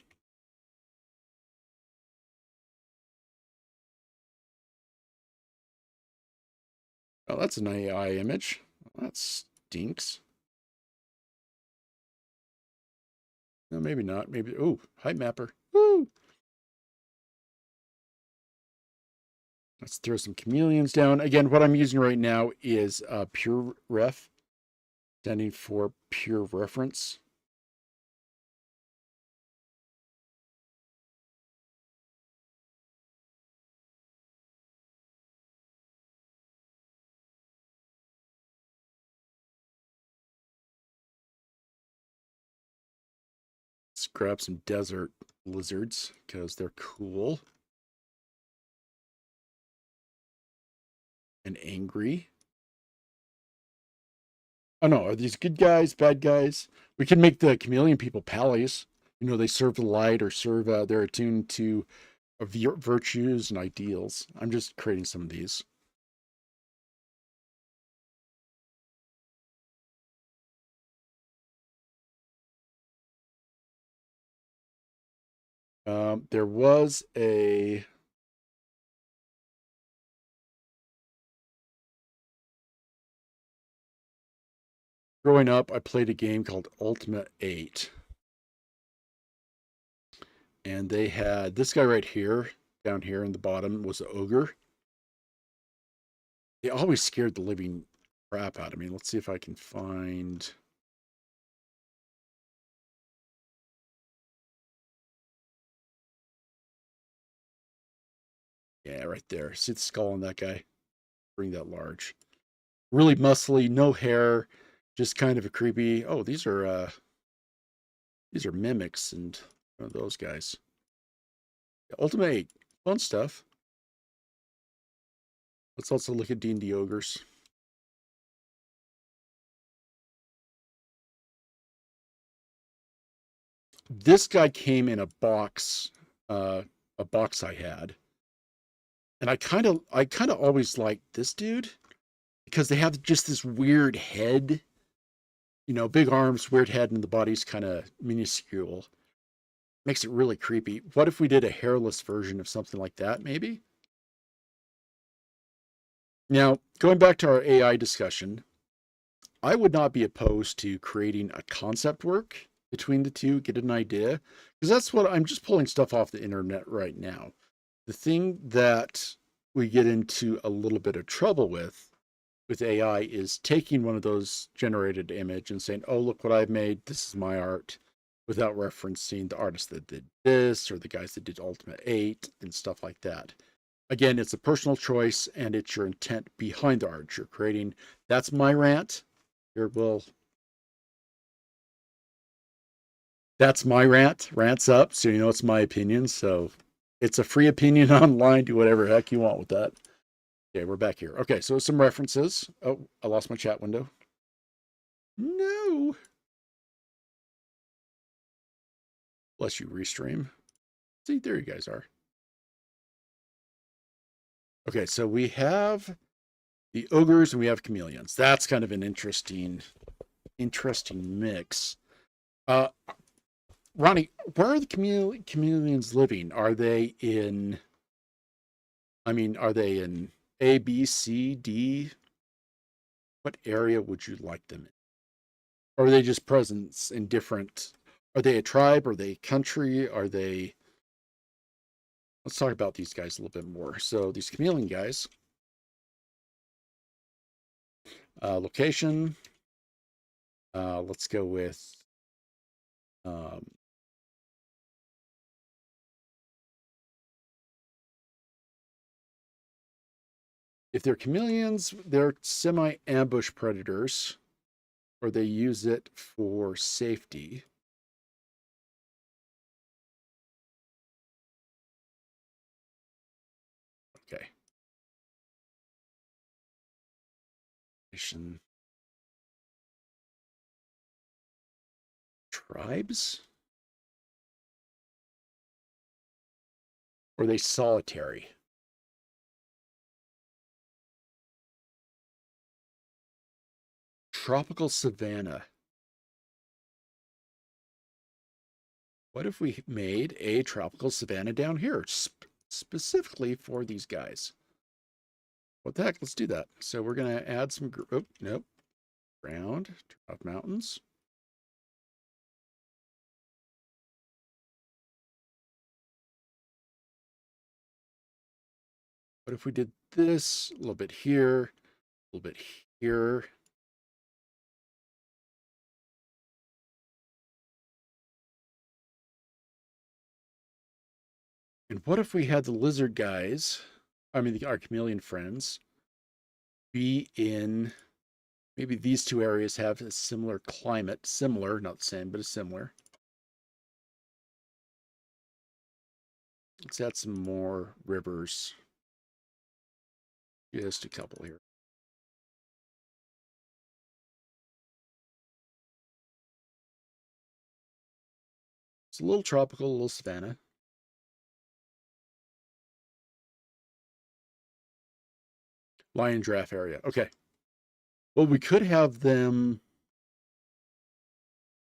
Oh, that's an AI image. That stinks. No, maybe not. Maybe. Oh, height mapper. Woo! Let's throw some chameleons down. Again, what I'm using right now is pure ref, standing for pure reference. Let's grab some desert lizards because they're cool and angry. Oh no, are these good guys, bad guys? We can make the chameleon people pallies. They serve the light or serve, they're attuned to virtues and ideals. I'm just creating some of these. There was a growing up, I played a game called Ultimate 8. And they had this guy right here, down here in the bottom, was an ogre. They always scared the living crap out of me. Let's see if I can find. Yeah, right there. See the skull on that guy? Bring that large. Really muscly, no hair, just kind of a creepy. Oh, these are mimics and one of those guys. Ultimate 8, fun stuff. Let's also look at D&D ogres. This guy came in a box I had. And I kind of always liked this dude because they have just this weird head, big arms, weird head, and the body's kind of minuscule. Makes it really creepy. What if we did a hairless version of something like that, maybe? Now, going back to our AI discussion, I would not be opposed to creating a concept work between the two, get an idea, because that's what I'm just pulling stuff off the internet right now. The thing that we get into a little bit of trouble with AI is taking one of those generated image and saying, oh, look what I've made. This is my art, without referencing the artist that did this or the guys that did Ultimate 8 and stuff like that. Again, it's a personal choice and it's your intent behind the art you're creating. That's my rant. That's my rant. Rant's up, so it's my opinion. So it's a free opinion online. Do whatever heck you want with that. Okay, we're back here. Okay, so some references. Oh, I lost my chat window. No. Bless you, Restream. See, there you guys are. Okay, so we have the ogres and we have chameleons. That's kind of an interesting mix. Ronnie, where are the chameleons living? Are they in A, B, C, D? what area would you like them in? Or are they just presence in different? Are they a tribe? Are they a country? Are they? Let's talk about these guys a little bit more. So these chameleon guys, location. Let's go with um, if they're chameleons, they're semi-ambush predators, or they use it for safety. Okay. Tribes? Or are they solitary? Tropical savanna. What if we made a tropical savanna down here specifically for these guys? What the heck? Let's do that. So we're going to add some, oh, nope, ground, turn off mountains. What if we did this a little bit here, a little bit here? And what if we had the lizard guys, our chameleon friends, be in maybe these two areas have a similar climate, similar, not the same, but a similar. Let's add some more rivers. Just a couple here. It's a little tropical, a little savanna. Lion giraffe area. Okay. Well, we could have them.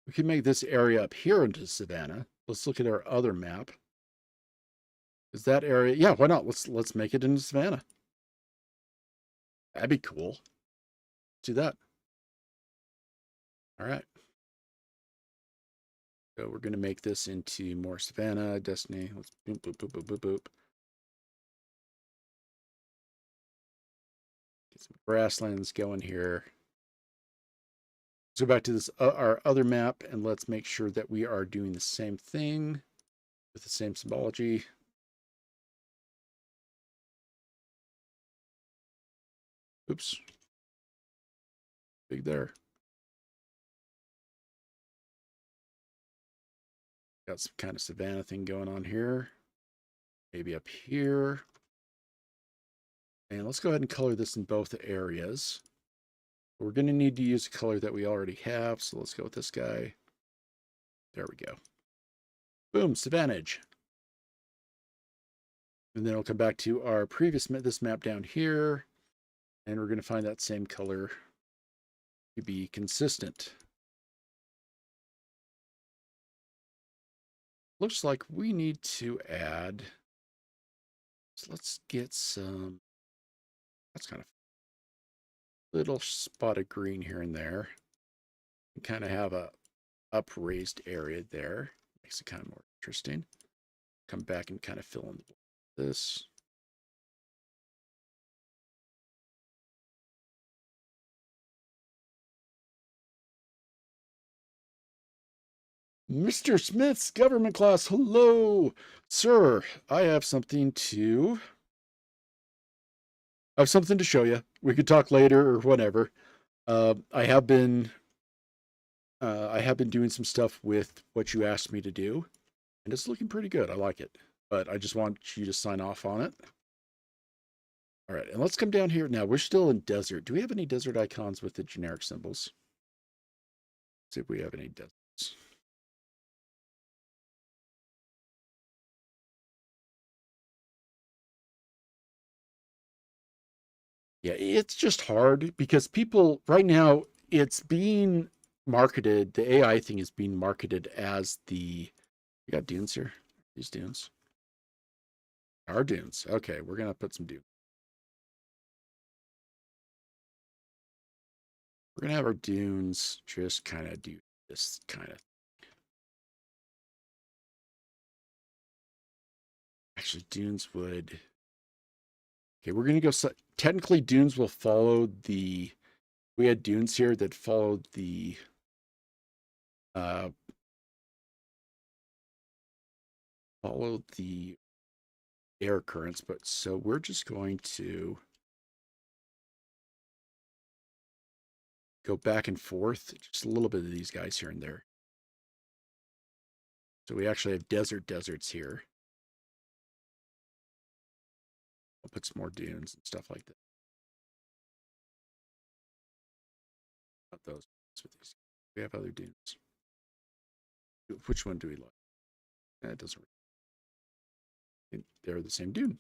We could make this area up here into savanna. Let's look at our other map. Is that area? Yeah, why not? Let's make it into savanna. That'd be cool. Let's do that. All right. So we're going to make this into more savanna, destiny. Let's boop, boop, boop, boop, boop, boop. Get some grasslands going here. Let's go back to this our other map, and let's make sure that we are doing the same thing with the same symbology. Oops. Big there. Got some kind of savanna thing going on here. Maybe up here. And let's go ahead and color this in both areas. We're going to need to use a color that we already have. So let's go with this guy. There we go. Boom, Savannage. And then we'll come back to our previous this map down here. And we're going to find that same color to be consistent. Looks like we need to add. So let's get some. That's kind of little spot of green here and there. And kind of have a upraised area there. Makes it kind of more interesting. Come back and kind of fill in this. Mr. Smith's government class. Hello, sir. I have something to show you. We could talk later or whatever. I have been doing some stuff with what you asked me to do, and it's looking pretty good. I like it, but I just want you to sign off on it. All right, and let's come down here now. We're still in desert. Do we have any desert icons with the generic symbols? Let's see if we have any deserts. Yeah, it's just hard because people right now, it's being marketed, the AI thing is being marketed as the, we got dunes here. These dunes. Our dunes. Okay, we're gonna put some dunes. We're gonna have our dunes just kind of do this kind of. Actually, dunes would. Okay, we're gonna go. Technically, dunes will follow the. We had dunes here that followed the. Uh, followed the air currents, but so we're just going to go back and forth, just a little bit of these guys here and there. So we actually have deserts here. I'll put some more dunes and stuff like that. Not those, with these. We have other dunes. Which one do we like? That doesn't. They're the same dune.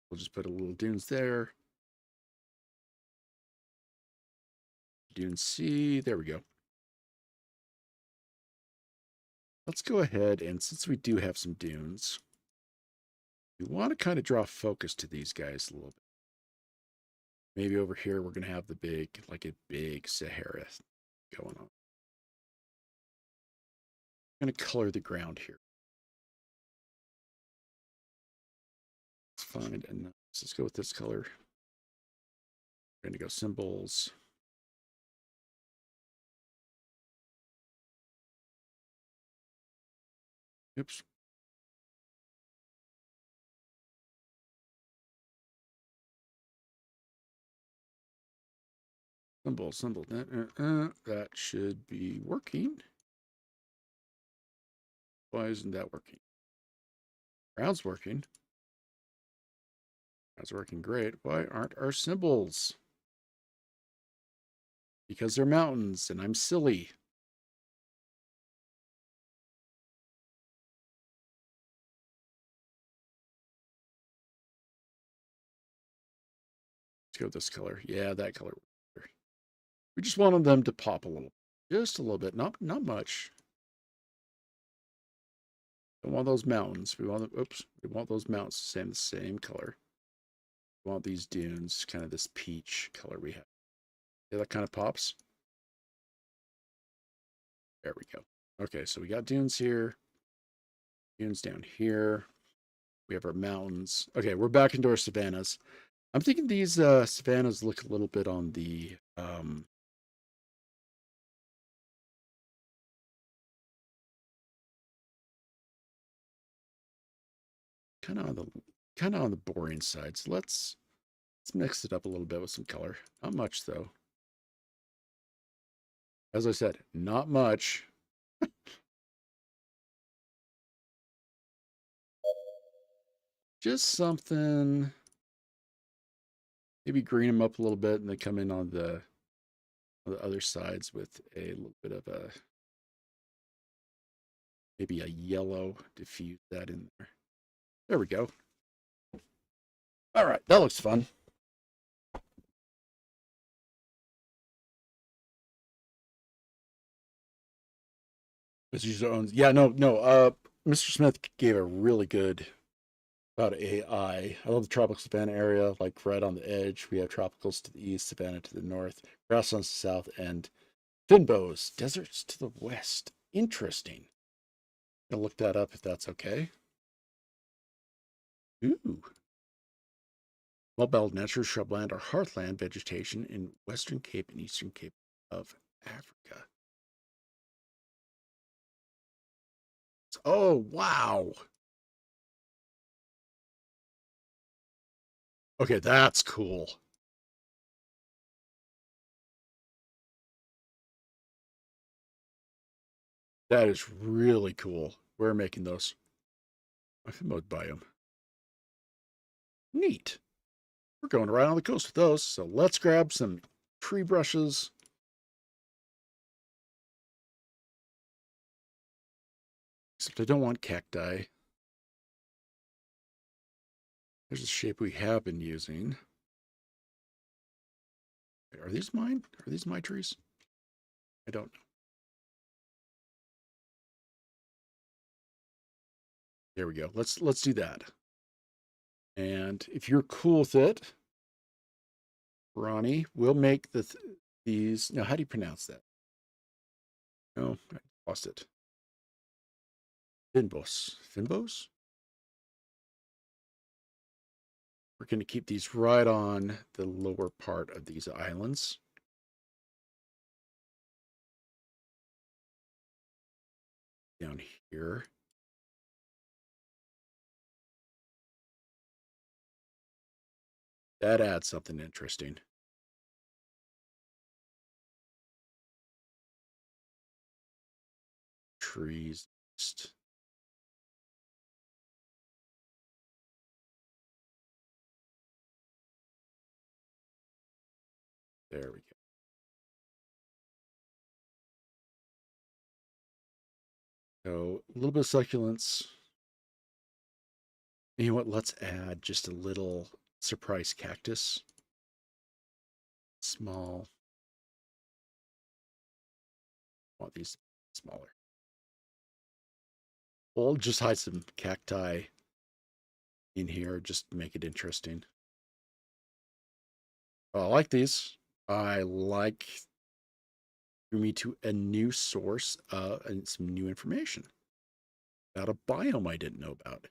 We'll just put a little dunes there. Dune C, there we go. Let's go ahead, and since we do have some dunes, we want to kind of draw focus to these guys a little bit. Maybe over here we're going to have the big, like a big Sahara going on. I'm going to color the ground here. Let's find enough. Let's go with this color. We're going to go symbols. Oops. Symbol. That should be working. Why isn't that working? Ground's working. That's working great. Why aren't our symbols? Because they're mountains and I'm silly. Let's go with this color. Yeah, that color. We just wanted them to pop a little. Just a little bit. Not much. Don't want those mountains. We want them, oops. We want those mountains to stay in the same color. We want these dunes, kind of this peach color we have. Yeah, that kind of pops. There we go. Okay, so we got dunes here. Dunes down here. We have our mountains. Okay, we're back into our savannas. I'm thinking these savannas look a little bit on the kind of on the boring side. So let's mix it up a little bit with some color. Not much though. As I said, not much. Just something. Maybe green them up a little bit and then come in on the other sides with a little bit of a maybe a yellow, diffuse that in there. There we go. All right, that looks fun. Mr. Jones, yeah, no. Mr. Smith gave a really good about AI. I love the tropical savanna area, like right on the edge. We have tropicals to the east, savanna to the north, grasslands to the south, and finbows, deserts to the west. Interesting. I'll look that up if that's okay. Ooh. Well-belled natural shrubland or heartland vegetation in Western Cape and Eastern Cape of Africa. Oh, wow. Okay, that's cool. That is really cool. We're making those. Mode biome. Neat. We're going right on the coast with those. So let's grab some tree brushes. Except I don't want cacti. There's a shape we have been using. Are these mine? Are these my trees? I don't know. There we go. Let's do that. And if you're cool with it, Ronnie, we'll make these. Now, how do you pronounce that? No, I lost it. Finbos. Finbos? We're going to keep these right on the lower part of these islands. Down here. That adds something interesting. Trees. There we go. So a little bit of succulents. You know what? Let's add just a little surprise cactus. Small. I want these smaller. We'll just hide some cacti in here, just to make it interesting. I like these. I like me to a new source and some new information about a biome I didn't know about.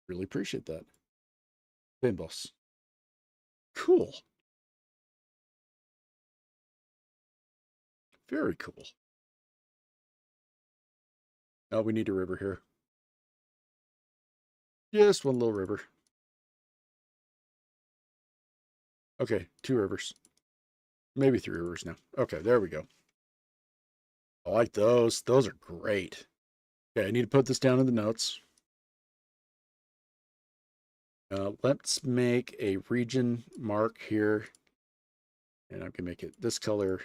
Really appreciate that. Bimbos. Cool. Very cool. Oh, we need a river here. Just one little river. Okay, 2 rivers. Maybe 3 rivers now. Okay, there we go. I like those. Those are great. Okay, I need to put this down in the notes. Let's make a region mark here. And I'm going to make it this color.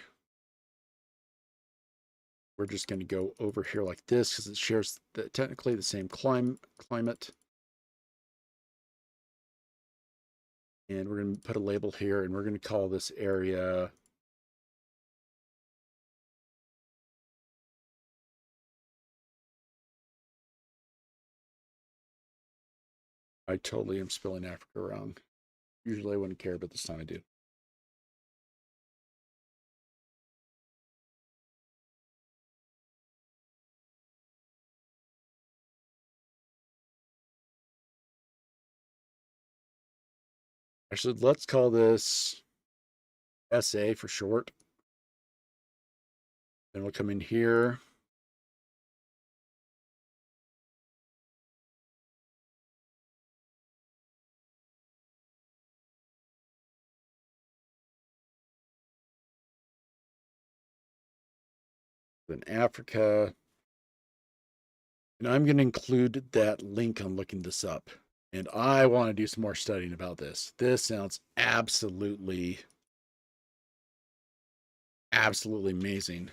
We're just going to go over here like this because it shares technically the same climate. And we're going to put a label here, and we're going to call this area I totally am spelling Africa wrong. Usually I wouldn't care, but this time I do. Actually, let's call this SA for short. Then we'll come in here. Then Africa. And I'm going to include that link on looking this up. And I want to do some more studying about this. This sounds absolutely amazing.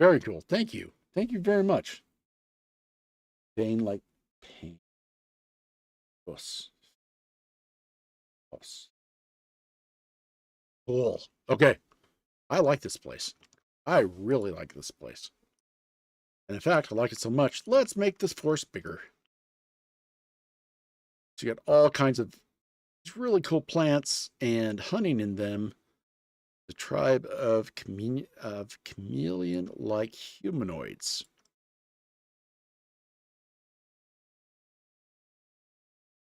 Very cool. Thank you. Thank you very much. Vein like pain. Bus. Bus. Cool. Okay. I like this place. I really like this place. And in fact, I like it so much, let's make this forest bigger. So you got all kinds of these really cool plants and hunting in them. The tribe of chameleon-like humanoids.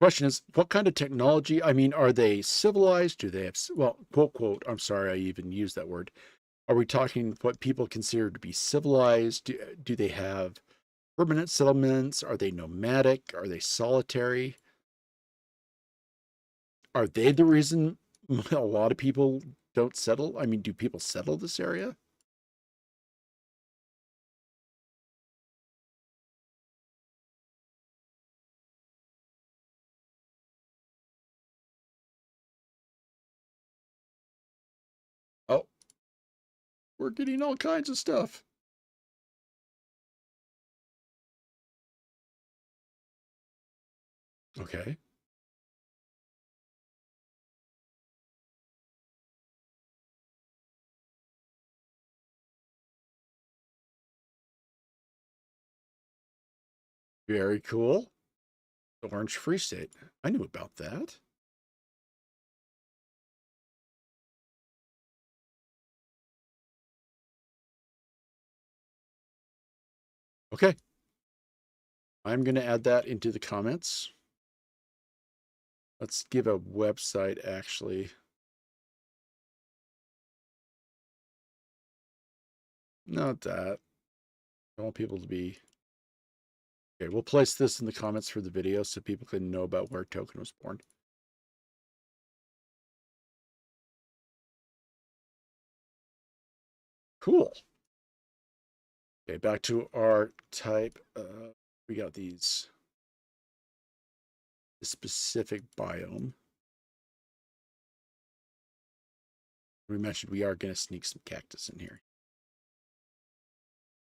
Question is, what kind of technology? I mean, are they civilized? Do they have, well, quote, quote, I'm sorry I even used that word. Are we talking what people consider to be civilized? Do they have permanent settlements? Are they nomadic? Are they solitary? Are they the reason a lot of people don't settle? I mean, do people settle this area? Oh, we're getting all kinds of stuff. Okay. Very cool. The Orange Free State. I knew about that. Okay. I'm going to add that into the comments. Let's give a website, actually. Not that. I want people to be... Okay, we'll place this in the comments for the video so people can know about where Token was born. Cool. Okay, back to our type. We got these. The specific biome. We mentioned we are going to sneak some cactus in here.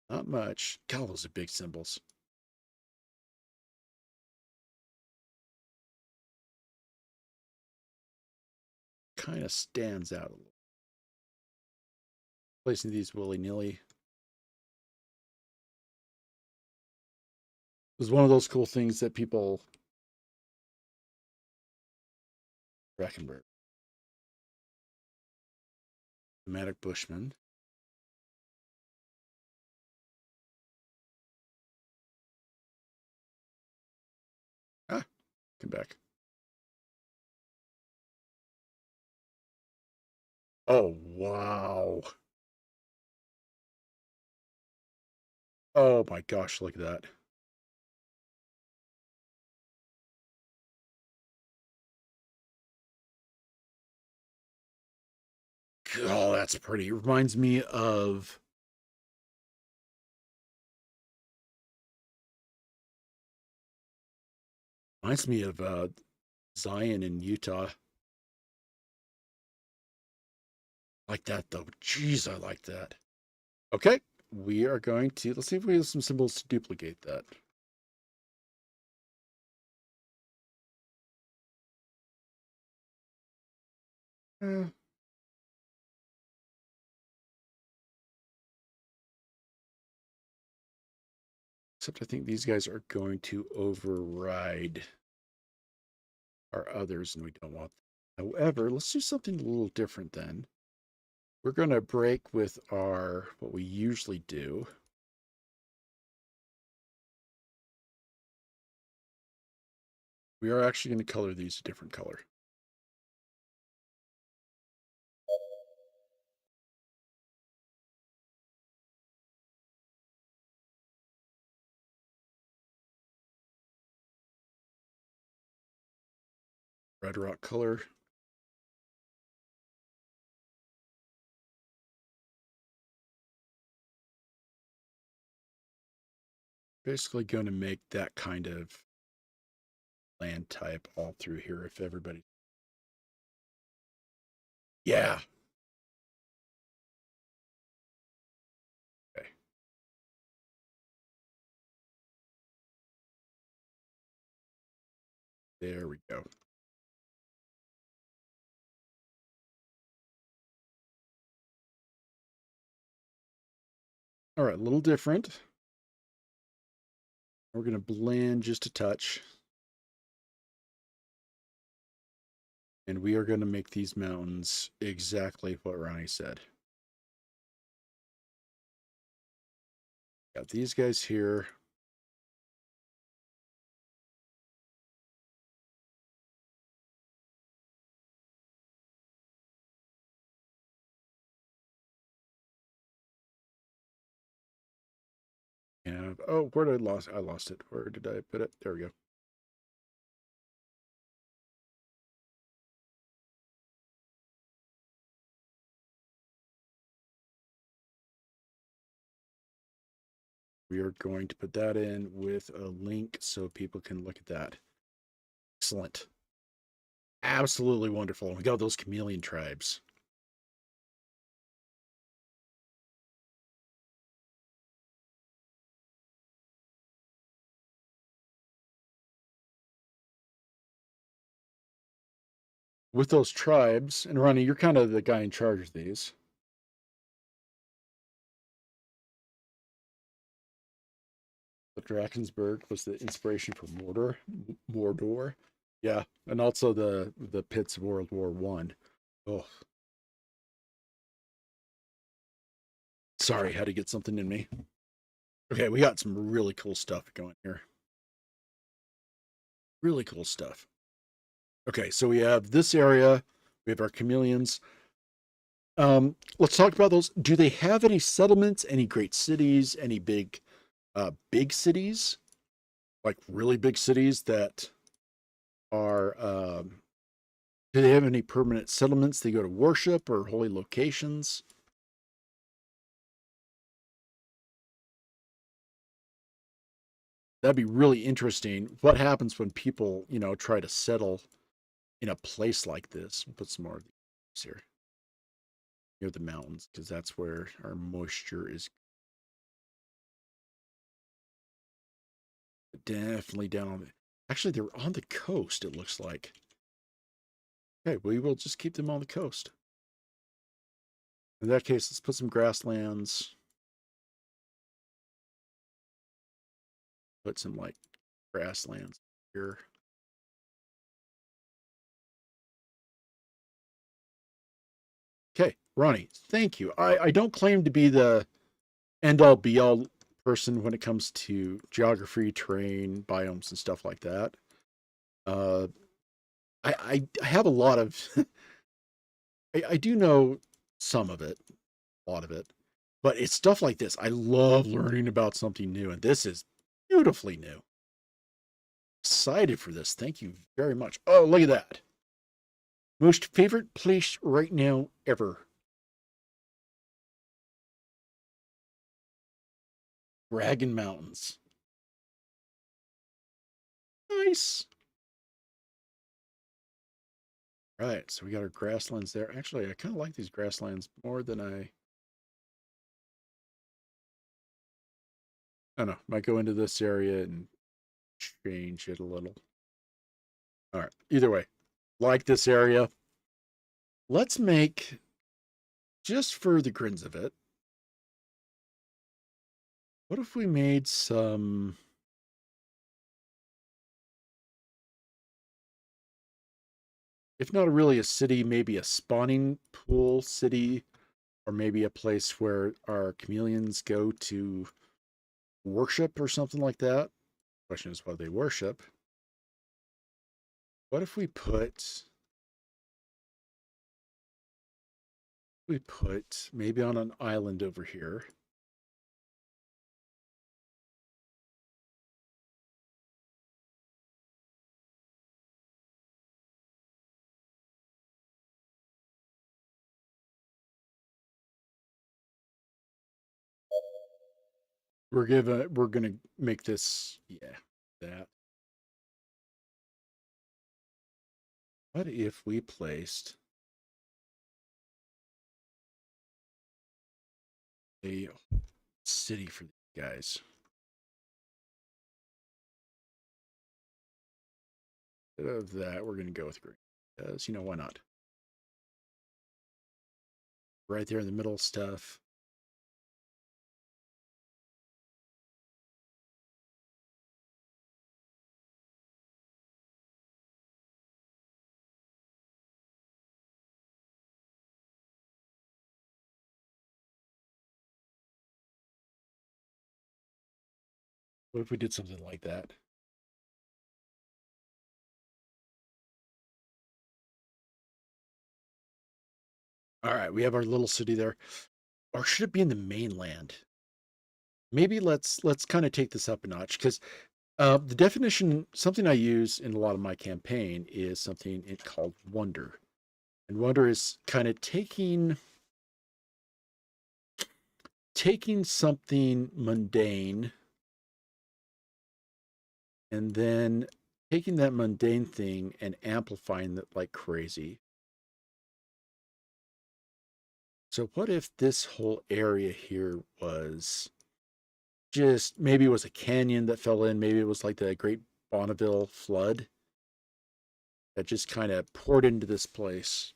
Not much. God, those are big symbols. Kind of stands out a little. Placing these willy-nilly. It was one of those cool things that people... Brackenberg. Nomadic Bushman. Ah, come back. Oh, wow. Oh my gosh, look at that. Oh, that's pretty. It reminds me of... Reminds me of Zion in Utah. Like that, though. Jeez, I like that. Okay, we are going to... Let's see if we have some symbols to duplicate that. Except I think these guys are going to override our others, and we don't want them. However, let's do something a little different then. We're going to break with our what we usually do. We are actually going to color these a different color. Red rock color. Basically going to make that kind of land type all through here if everybody... Yeah. Okay. There we go. All right, a little different. We're going to blend just a touch. And we are going to make these mountains exactly what Ronnie said. Got these guys here. And oh, where did I lost? I lost it. Where did I put it? There we go. We are going to put that in with a link so people can look at that. Excellent. Absolutely wonderful. We got those chameleon tribes. With those tribes, and Ronnie, you're kind of the guy in charge of these. Drakensberg was the inspiration for Mordor. Yeah, and also the pits of World War One. Oh, sorry, had to get something in me. Okay, we got some really cool stuff going here. Really cool stuff. Okay, so we have this area. We have our chameleons. Let's talk about those. Do they have any settlements, any great cities, any big cities, like really big cities that are? Do they have any permanent settlements they go to worship or holy locations? That'd be really interesting. What happens when people, try to settle in a place like this? Put some more of these here near the mountains because that's where our moisture is definitely down on the. Actually, they're on the coast. It looks like. Okay, we will just keep them on the coast. In that case, let's put some grasslands. Put some like grasslands here. Okay, Ronnie, thank you. I don't claim to be the end all be all person when it comes to geography, terrain, biomes, and stuff like that. Uh, I have a lot of I do know some of it, a lot of it, but it's stuff like this. I love learning about something new, and this is beautifully new. Excited for this. Thank you very much. Oh, look at that. Most favorite place right now ever. Dragon Mountains. Nice. Right, so we got our grasslands there. Actually, I kind of like these grasslands more than I don't know. Might go into this area and change it a little. All right. Either way, like this area. Let's make, just for the grins of it, what if we made some, if not really a city, maybe a spawning pool city, or maybe a place where our chameleons go to worship or something like that. Question is what they worship. What if we put maybe on an island over here? We're gonna make this, yeah, that. What if we placed a city for these guys? Instead of that, we're gonna go with green. Because why not? Right there in the middle stuff. What if we did something like that? All right, we have our little city there. Or should it be in the mainland? Maybe let's kind of take this up a notch because the definition, something I use in a lot of my campaign, is something called wonder. And wonder is kind of taking something mundane and then taking that mundane thing and amplifying it like crazy. So what if this whole area here was just, maybe it was a canyon that fell in, maybe it was like the Great Bonneville flood that just kind of poured into this place.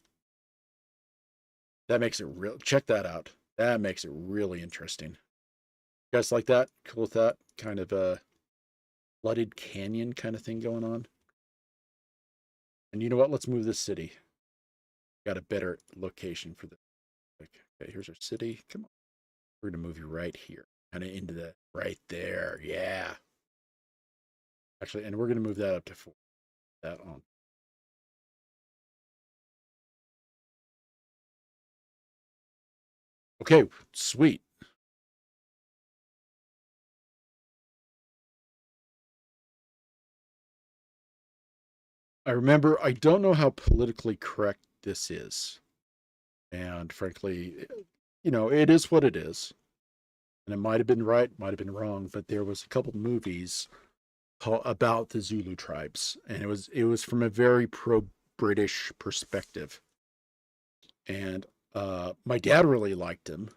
That makes it real. Check that out. That makes it really interesting. You guys like that? Cool with that kind of flooded canyon kind of thing going on. And you know what? Let's move this city. Got a better location for this. Okay, here's our city. Come on. We're going to move you right here. Kind of into the right there. Yeah. Actually, and we're going to move that up to 4. That on. Okay, sweet. I remember, I don't know how politically correct this is. And frankly, it is what it is. And it might have been right, might have been wrong, but there was a couple movies about the Zulu tribes, and it was from a very pro British perspective. And my dad really liked him,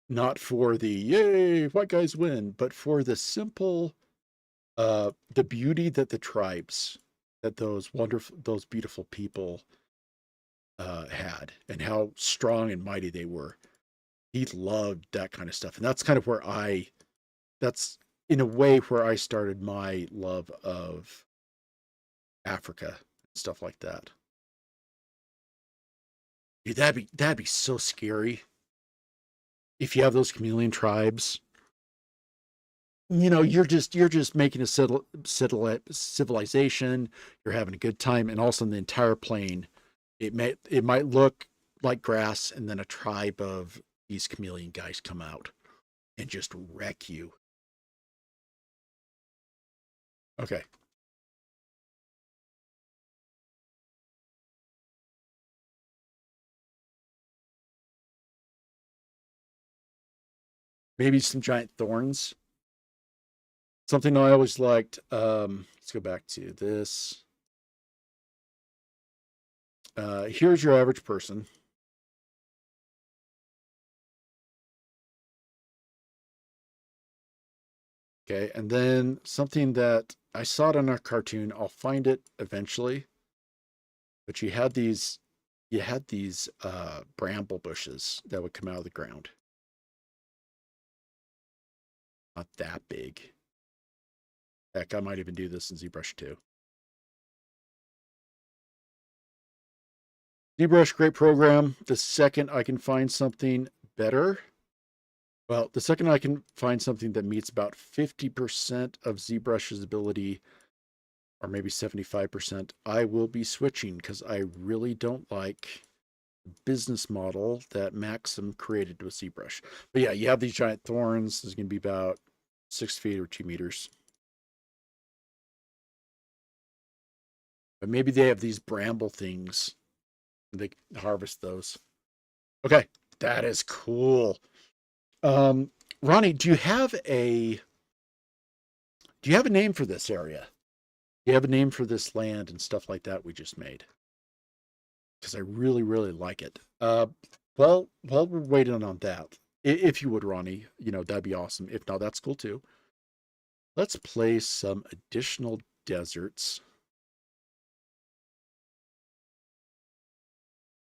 not for the yay white guys win, but for the simple the beauty that the tribes, that those beautiful people had, and how strong and mighty they were. He loved that kind of stuff, and that's kind of where that's in a way where I started my love of Africa, stuff like that. Dude, that'd be so scary if you have those chameleon tribes. You're just making a civilization. You're having a good time, and all of a sudden the entire plain, it might look like grass, and then a tribe of these chameleon guys come out and just wreck you. Okay, maybe some giant thorns. Something I always liked. Let's go back to this. Here's your average person. Okay, and then something that I saw it in a cartoon. I'll find it eventually. But you had these bramble bushes that would come out of the ground. Not that big. Heck, I might even do this in ZBrush too. ZBrush, great program. The second I can find something better, well, the second I can find something that meets about 50% of ZBrush's ability, or maybe 75%, I will be switching, because I really don't like the business model that Maxim created with ZBrush. But yeah, you have these giant thorns. This is going to be about 6 feet or 2 meters. But maybe they have these bramble things. They harvest those. Okay, that is cool. Um, Ronnie, do you have a name for this area? Do you have a name for this land and stuff like that we just made? Because I really, really like it. Well, while we're waiting on that, if you would, Ronnie, that'd be awesome. If not, that's cool too. Let's place some additional deserts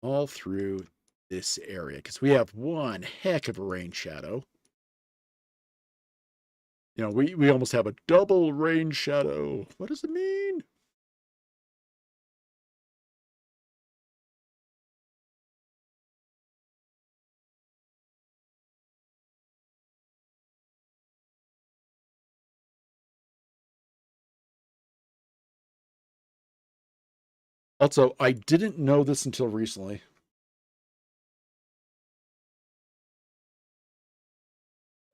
all through this area, because we have one heck of a rain shadow. We almost have a double rain shadow. What does it mean? Also, I didn't know this until recently.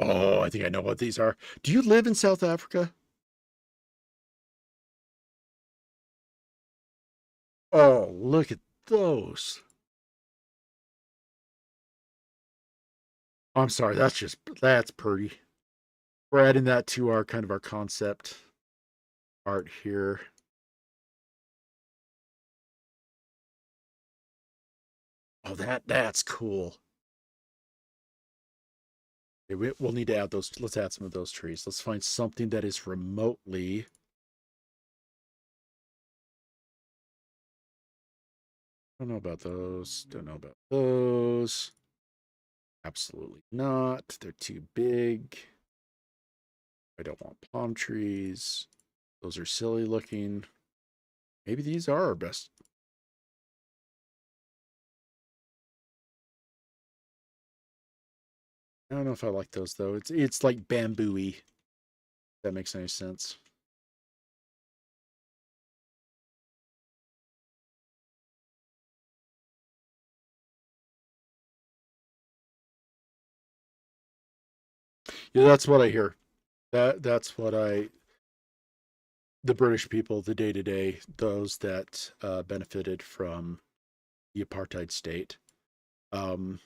Oh, I think I know what these are. Do you live in South Africa? Oh, look at those. I'm sorry, that's pretty. We're adding that to our kind of our concept art here. Oh, that's cool. Okay, we'll need to add those. Let's add some of those trees. Let's find something that is remotely. Don't know about those. Don't know about those. Absolutely not. They're too big. I don't want palm trees. Those are silly looking. Maybe these are our best. I don't know if I like those though. It's like bamboo-y. If that makes any sense. Yeah, that's what I hear. That's what the British people, the day to day, those that benefited from the apartheid state. Um,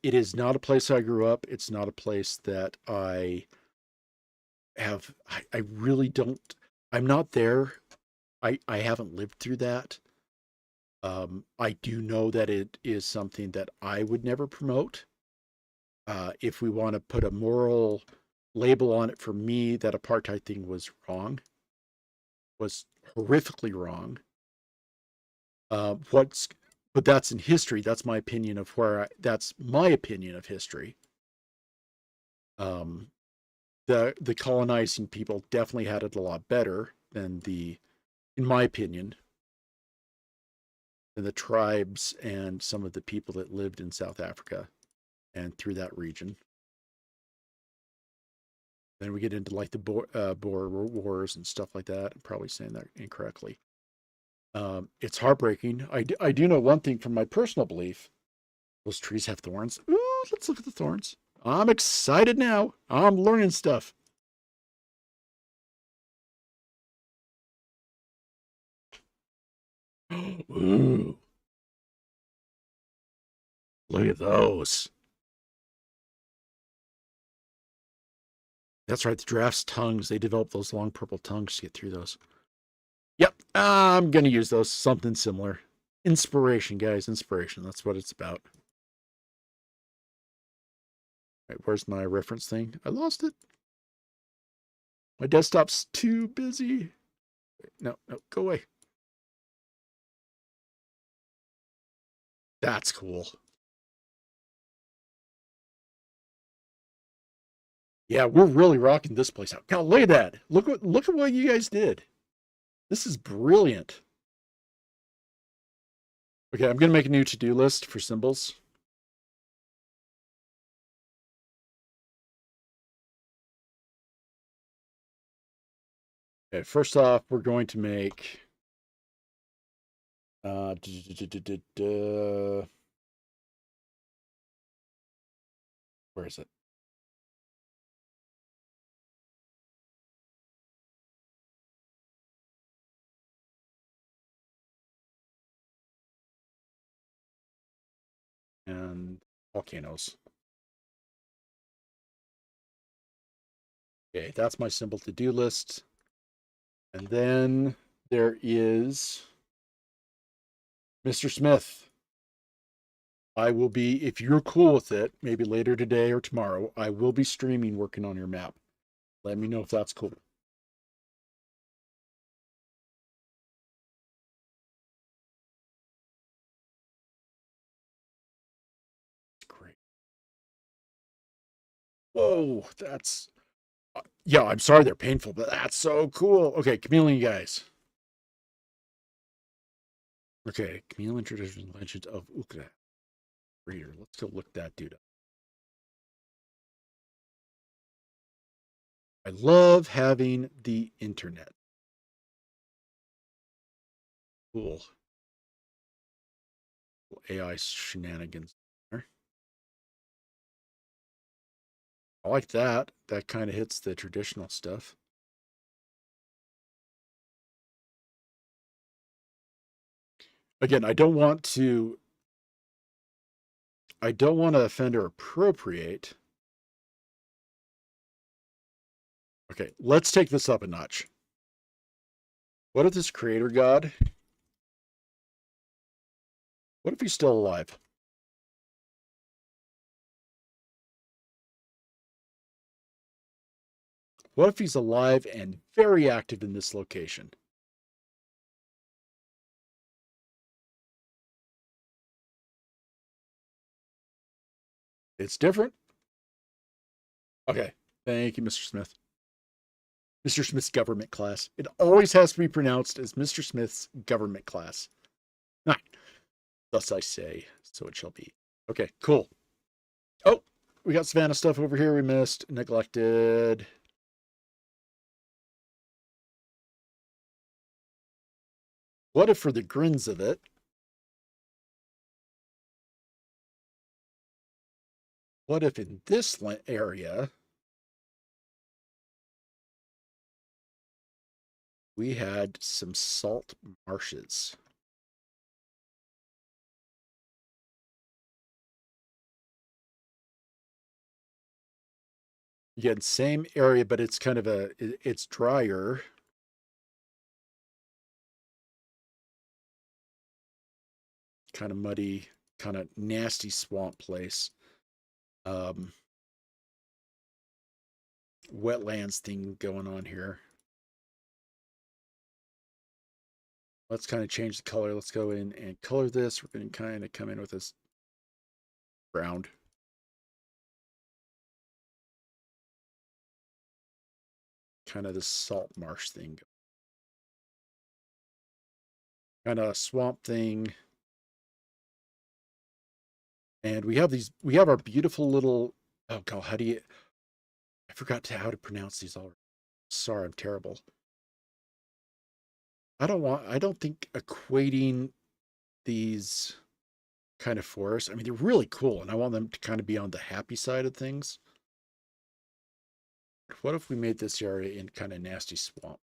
it is not a place I grew up. It's not a place that I have. I really don't. I'm not there. I haven't lived through that. I do know that it is something that I would never promote. If we want to put a moral label on it, for me, that apartheid thing was wrong, was horrifically wrong. What's but that's in history. That's my opinion of that's my opinion of history. Um, the colonizing people definitely had it a lot better than in my opinion, than the tribes and some of the people that lived in South Africa and through that region. Then we get into like the Boer Wars and stuff like that. I'm probably saying that incorrectly. It's heartbreaking. I do know one thing from my personal belief. Those trees have thorns. Ooh, let's look at the thorns. I'm excited now. I'm learning stuff. Ooh, look at those. That's right. The giraffe's tongues. They develop those long purple tongues to get through those. Yep. I'm going to use those. Something similar. Inspiration, guys. Inspiration. That's what it's about. Right, where's my reference thing? I lost it. My desktop's too busy. No, no, go away. That's cool. Yeah, we're really rocking this place out. God, look at that. Look at what you guys did. This is brilliant. Okay, I'm gonna make a new to-do list for symbols. Okay, first off, we're going to make uh where is it? And volcanoes. Okay, that's my symbol to-do list. And then there is Mr. Smith. I will be, if you're cool with it, maybe later today or tomorrow, I will be streaming working on your map. Let me know if that's cool. Great. Whoa, that's yeah, I'm sorry they're painful, but that's so cool. Okay, chameleon guys. Okay, chameleon tradition legend of Ukra. Reader. Let's go look that dude up. I love having the internet. Cool. AI shenanigans. I like that. That kind of hits the traditional stuff. Again, I don't want to offend or appropriate. Okay, let's take this up a notch. What if this creator god, what if he's still alive? What if he's alive and very active in this location? It's different. Okay. Thank you, Mr. Smith. Mr. Smith's government class. It always has to be pronounced as Mr. Smith's government class. Ah, thus I say, so it shall be. Okay, cool. Oh, we got Savannah stuff over here we missed, neglected. What if for the grins of it, what if in this area, we had some salt marshes? Again, same area, but it's kind of it's drier. Kind of muddy, kind of nasty swamp place. Wetlands thing going on here. Let's kind of change the color. Let's go in and color this. We're going to kind of come in with this brown. Kind of this salt marsh thing. Kind of swamp thing. And we have our beautiful little, oh God, I forgot how to pronounce these already. Sorry, I'm terrible. I don't think equating these kind of forests, I mean, they're really cool and I want them to kind of be on the happy side of things. What if we made this area in kind of nasty swamp?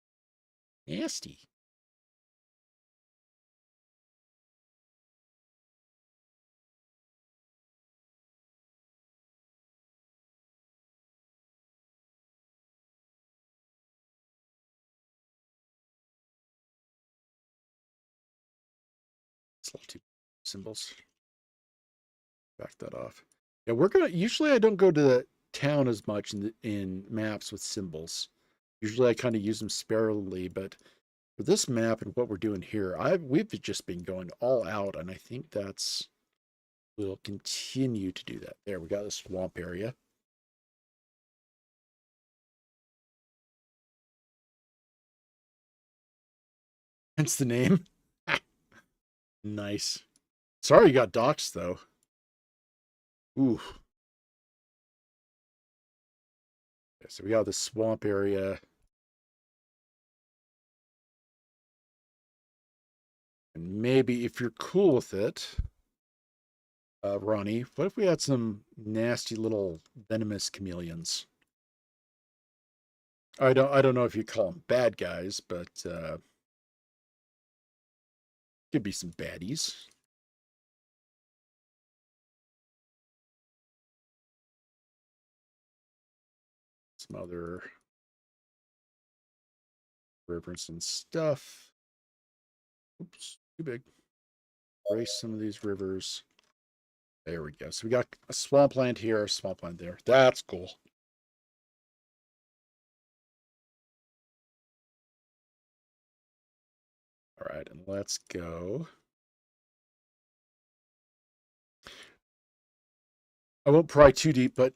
Nasty. It's a little too symbols. Back that off. Yeah, usually I don't go to the town as much in maps with symbols. Usually I kind of use them sparingly, but for this map and what we're doing here, we've just been going all out, and I think we'll continue to do that. There, we got the swamp area. Hence the name. Nice. Sorry you got doxed, though. Ooh. Okay, so we got the swamp area. And maybe if you're cool with it, Ronnie, what if we had some nasty little venomous chameleons? I don't know if you call them bad guys, but could be some baddies. Some other rivers and stuff. Oops, too big. Erase some of these rivers. There we go. So we got a swampland here, a swampland there. That's cool. All right, and let's go. I won't pry too deep, but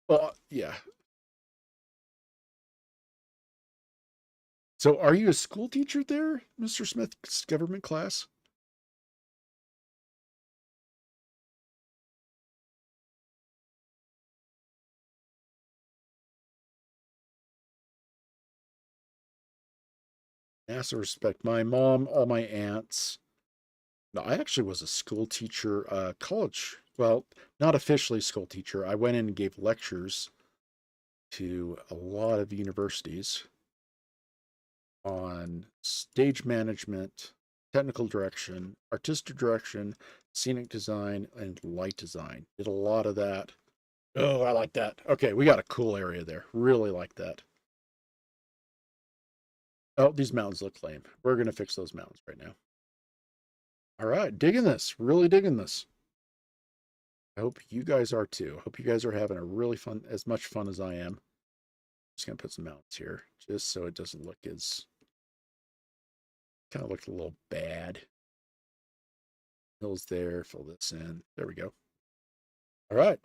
well, yeah. So are you a school teacher there, Mr. Smith's government class? Massive respect. My mom, all my aunts. No, I actually was a school teacher, college. Well, not officially school teacher. I went in and gave lectures to a lot of universities on stage management, technical direction, artistic direction, scenic design, and light design. Did a lot of that. Oh, I like that. Okay, we got a cool area there. Really like that. Oh, these mountains look lame. We're going to fix those mountains right now. All right, digging this. Really digging this. I hope you guys are too. I hope you guys are having a really fun, as much fun as I am. Just going to put some mountains here, just so it doesn't look as, kind of looked a little bad. Hills there, fill this in. There we go. All right.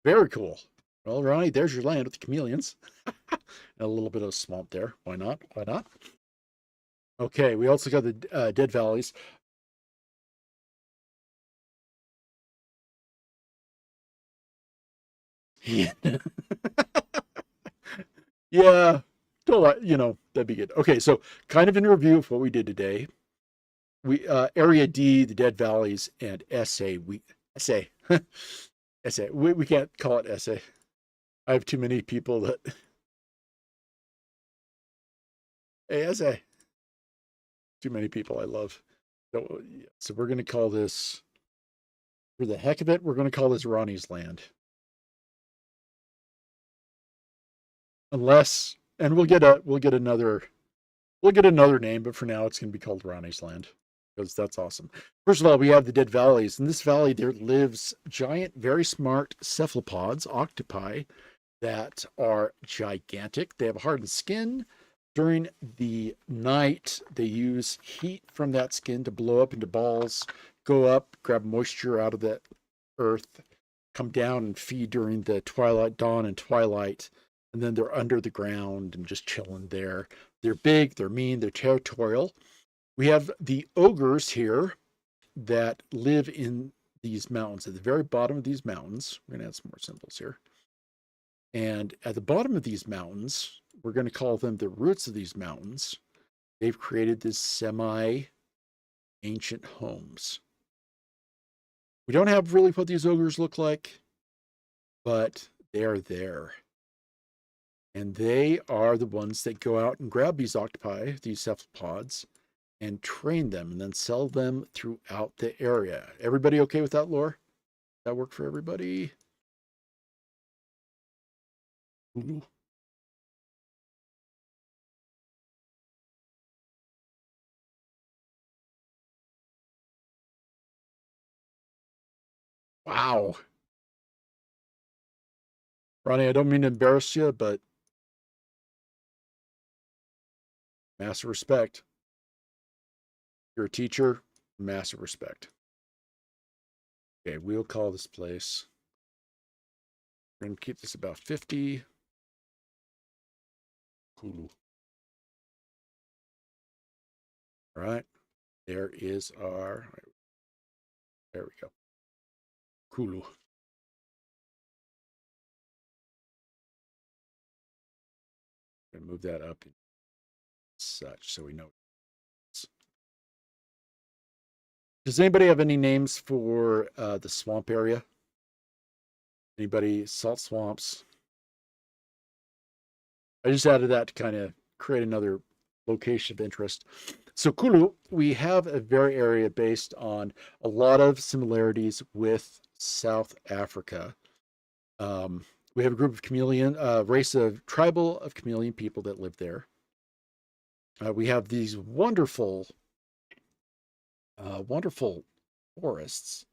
Very cool. Well, Ronnie, there's your land with the chameleons. And a little bit of swamp there. Why not? Why not? Okay, we also got the dead valleys. Yeah. Yeah. That'd be good. Okay, so kind of in review of what we did today. We area D, the dead valleys, and SA. SA. SA. We can't call it SA. I have too many people that hey, SA. Too many people I love. So we're gonna call this, for the heck of it, we're gonna call this Ronnie's land. Unless, and we'll get another name, but for now it's gonna be called Ronnie's land because that's awesome. First of all, we have the dead valleys. In this valley, there lives giant, very smart cephalopods, octopi, that are gigantic. They have a hardened skin. During the night, they use heat from that skin to blow up into balls, go up, grab moisture out of the earth, come down and feed during the twilight, dawn, and twilight. And then they're under the ground and just chilling there. They're big, they're mean, they're territorial. We have the ogres here that live in these mountains. At the very bottom of these mountains, we're going to add some more symbols here. And at the bottom of these mountains, we're going to call them the roots of these mountains. They've created this semi ancient homes. We don't have really what these ogres look like, but they're there. And they are the ones that go out and grab these octopi, these cephalopods, and train them and then sell them throughout the area. Everybody okay with that lore? That work for everybody? Ooh. Wow. Ronnie, I don't mean to embarrass you, but massive respect. You're a teacher, massive respect. Okay, we'll call this place. We're going to keep this about 50. Cool. All right. There is our, there we go. Cool. I'm going to move that up and such so we know. Does anybody have any names for the swamp area? Anybody? Salt swamps. I just added that to kind of create another location of interest. So Kulu, we have a very area based on a lot of similarities with South Africa. We have a group of chameleon, race of tribal of chameleon people that live there. We have these wonderful, wonderful forests.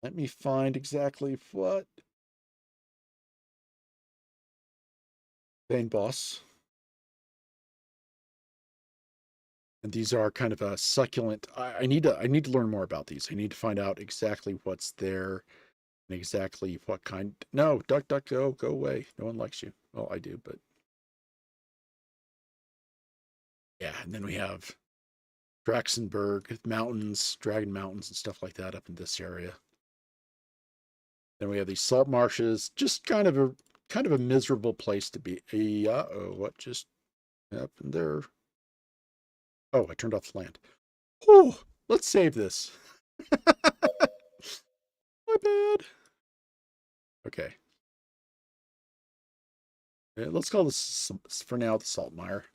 Let me find exactly what. Boss. And these are kind of a succulent. I need to learn more about these. I need to find out exactly what's there and exactly what kind. No, duck, duck, go away. No one likes you. Well, I do, but yeah. And then we have Draxenberg Mountains, Dragon Mountains, and stuff like that up in this area. Then we have these salt marshes. Just kind of a miserable place to be. Uh-oh, what just happened there? Oh, I turned off the land. Oh, let's save this. My bad. Okay. Let's call this for now the salt mire.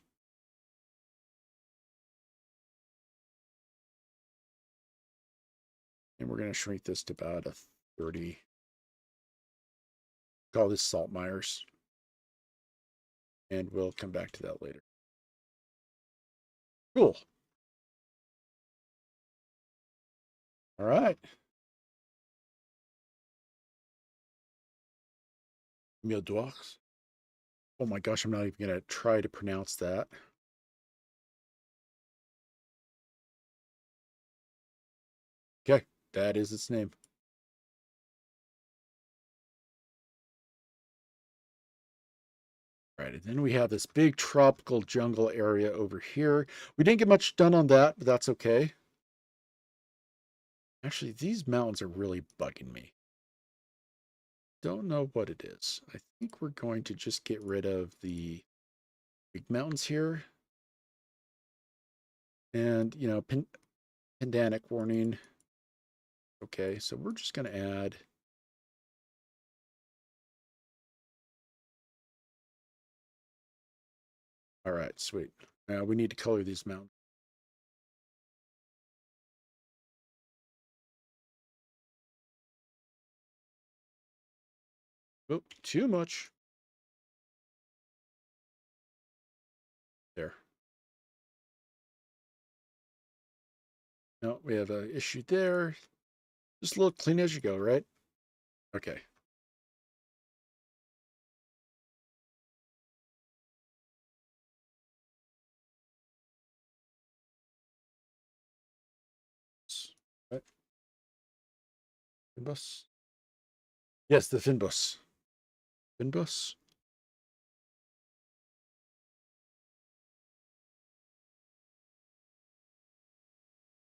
And we're going to shrink this to about a 30. Call this salt mires. And we'll come back to that later. Cool. All right. Mildwax. Oh my gosh, I'm not even going to try to pronounce that. Okay, that is its name. Right, and then we have this big tropical jungle area over here. We didn't get much done on that, but that's okay. Actually, these mountains are really bugging me. Don't know what it is. I think we're going to just get rid of the big mountains here. And, you know, pandemic warning. Okay, so we're just going to add. All right, sweet. Now we need to color these mountains. Oh, too much. There. No, we have an issue there. Just a little clean as you go, right? Okay. Right. Finbus. Yes, the Finbus. Finbus.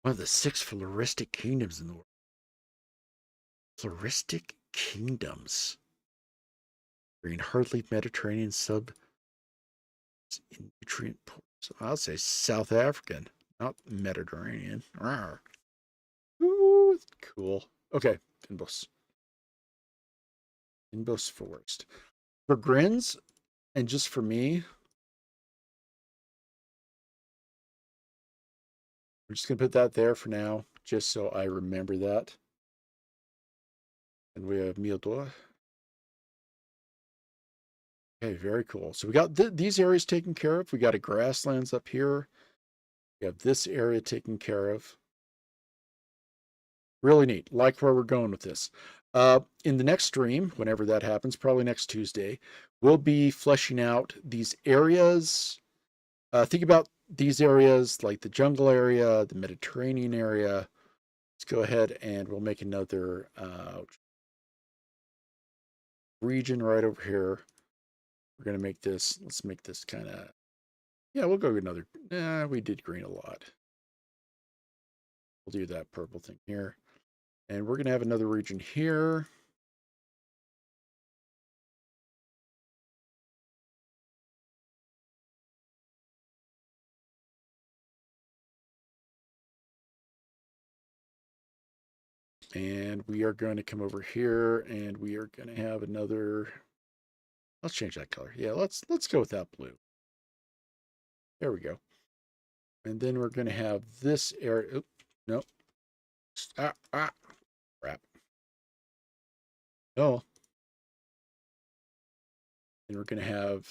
One of the 6 floristic kingdoms in the world. Floristic kingdoms. Green, hardly Mediterranean sub nutrient ports. I'll say South African, not Mediterranean. Rawr. Ooh, cool. Okay, Finbus. Finbus Forest. For grins, and just for me, we're just going to put that there for now, just so I remember that. And we have Mildor. Okay, very cool. So we got these areas taken care of. We got a grasslands up here. We have this area taken care of. Really neat. Like where we're going with this. In the next stream, whenever that happens, probably next Tuesday, we'll be fleshing out these areas. Think about these areas like the jungle area, the Mediterranean area. Let's go ahead and we'll make another region right over here. We're going to make this, let's make this kind of, yeah, we'll go another, we did green a lot. We'll do that purple thing here. And we're going to have another region here. And we are going to come over here and we are going to have another, let's change that color. Yeah, let's go with that blue. There we go. And then we're going to have this area. Oops, no. Crap. Oh. And we're going to have,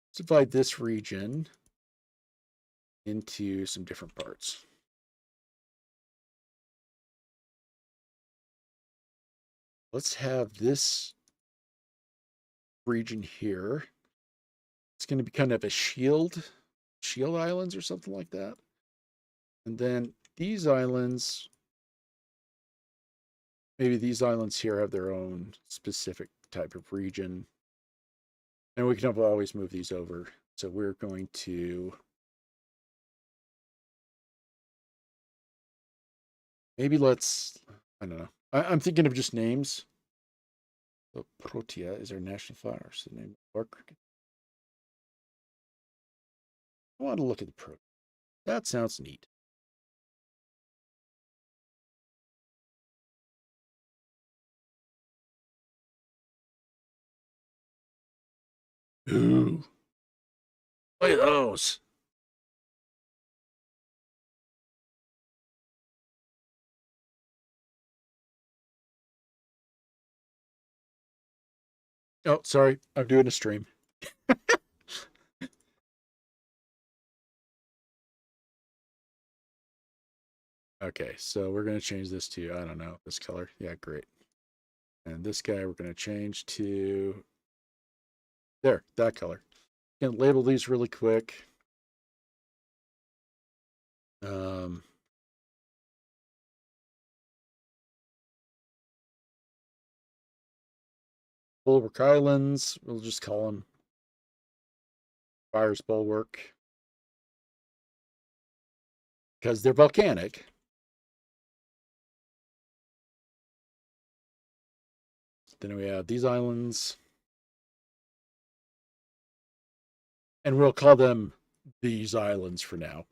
let's divide this region into some different parts. Let's have this region here. It's going to be kind of a shield islands or something like that. And then these islands, maybe these islands here have their own specific type of region. And we can always move these over. So we're going to maybe let's, I don't know. I'm thinking of just names. So Protea is our national flower. So the name of our cricket. I want to look at the Protea. That sounds neat. Ooh. Look at those. Oh, sorry. I'm doing a stream. Okay, so we're going to change this to, I don't know, this color. Yeah, great. And this guy we're going to change to, there, that color. Can label these really quick. Bulwark Islands, we'll just call them Fire's bulwark. Because they're volcanic. Then we have these islands. And we'll call them these islands for now.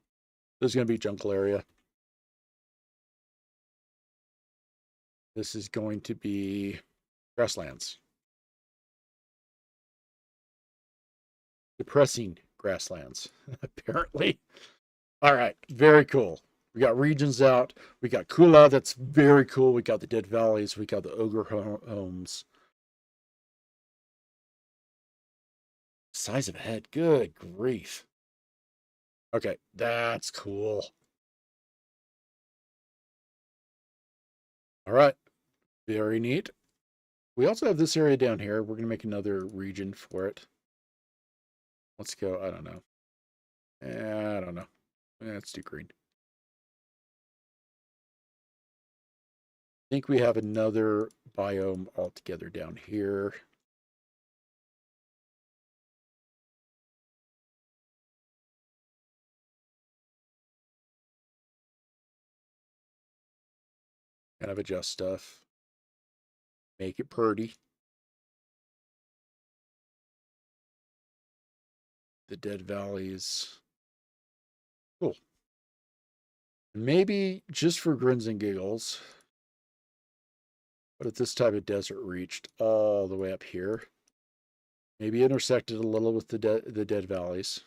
There's going to be jungle area. This is going to be grasslands. Depressing grasslands, apparently. All right, very cool. We got regions out. We got Kula, that's very cool. We got the Dead Valleys. We got the Ogre Homes. Size of a head, good grief. Okay, that's cool. All right, very neat. We also have this area down here. We're going to make another region for it. Let's go, I don't know. I don't know. Let's do green. I think we have another biome altogether down here. Kind of adjust stuff. Make it pretty. The Dead Valleys. Cool. Maybe just for grins and giggles. But if this type of desert reached all the way up here, maybe intersected a little with the Dead Valleys.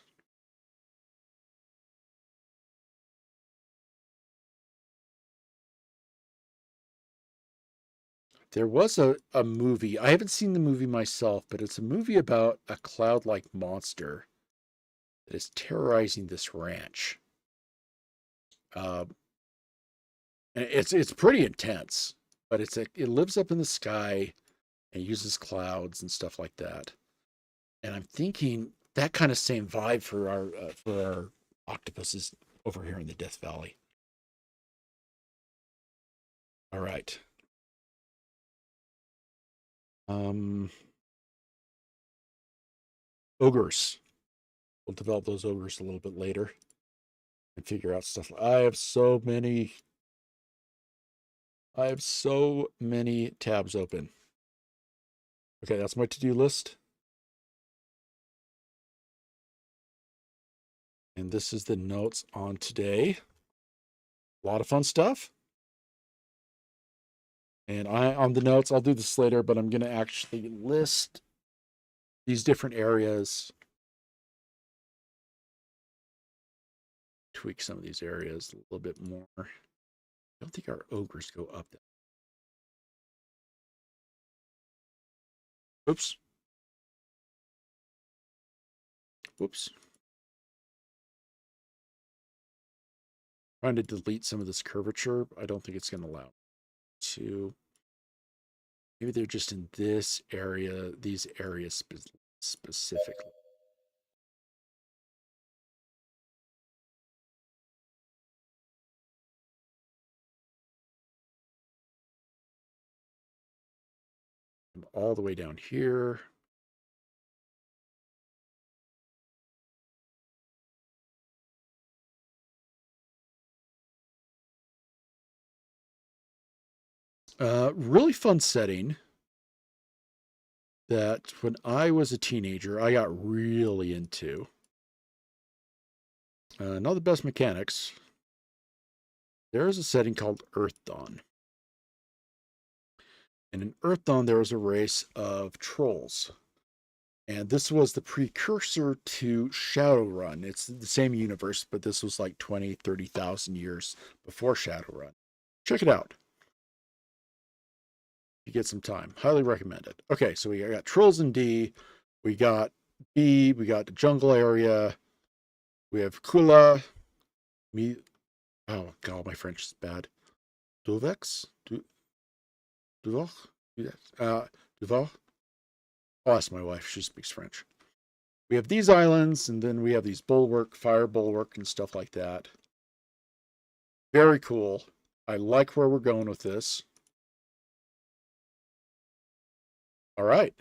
There was a movie. I haven't seen the movie myself, but it's a movie about a cloud-like monster that is terrorizing this ranch. And it's pretty intense, but it lives up in the sky and uses clouds and stuff like that. And I'm thinking that kind of same vibe for our octopuses over here in the Death Valley. All right. Ogres. We'll develop those ogres a little bit later and figure out stuff. I have so many tabs open. Okay, that's my to-do list. And this is the notes on today. A lot of fun stuff. And on the notes, I'll do this later, but I'm going to actually list these different areas. Tweak some of these areas a little bit more. I don't think our ogres go up there. Oops. Whoops. Trying to delete some of this curvature. I don't think it's going to allow to. Maybe they're just in this area, these areas specifically. All the way down here. Really fun setting that when I was a teenager, I got really into. Not the best mechanics. There is a setting called Earth Dawn. And in Earth Dawn, there was a race of trolls. And this was the precursor to Shadowrun. It's the same universe, but this was like 20, 30,000 years before Shadowrun. Check it out. You get some time. Highly recommend it. Okay, so we got trolls in D. We got B. We got the jungle area. We have Kula. Oh, God, my French is bad. Duvex? Duval? Duval? I'll ask my wife. She speaks French. We have these islands, and then we have these fire bulwark, and stuff like that. Very cool. I like where we're going with this. All right.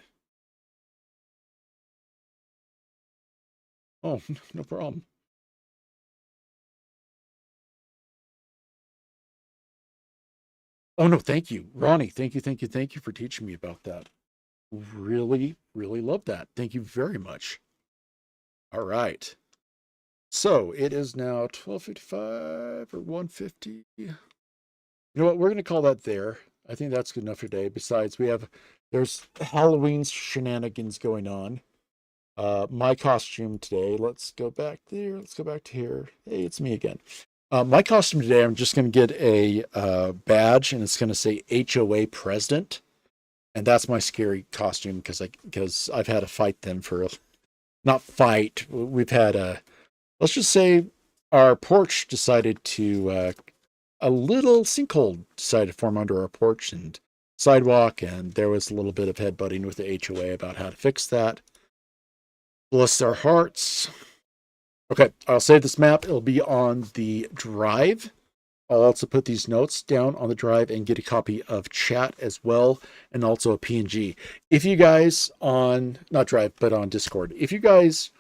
Oh, no problem. Oh no, thank you, Ronnie. Thank you for teaching me about that. Really, really love that. Thank you very much. All right. So it is now 12:55 or 1:50. You know what? We're going to call that there. I think that's good enough for today. Besides, there's Halloween shenanigans going on. My costume today. Let's go back there. Let's go back to here. Hey, it's me again. My costume today. I'm just going to get a badge, and it's going to say HOA President, and that's my scary costume because I've had to fight them for not fight. We've had a, let's just say our porch decided to a little sinkhole decided to form under our porch and sidewalk, and there was a little bit of headbutting with the HOA about how to fix that. Bless their hearts. Okay, I'll save this map. It'll be on the drive. I'll also put these notes down on the drive and get a copy of chat as well, and also a PNG. If you guys on, not drive, but on Discord, if you guys,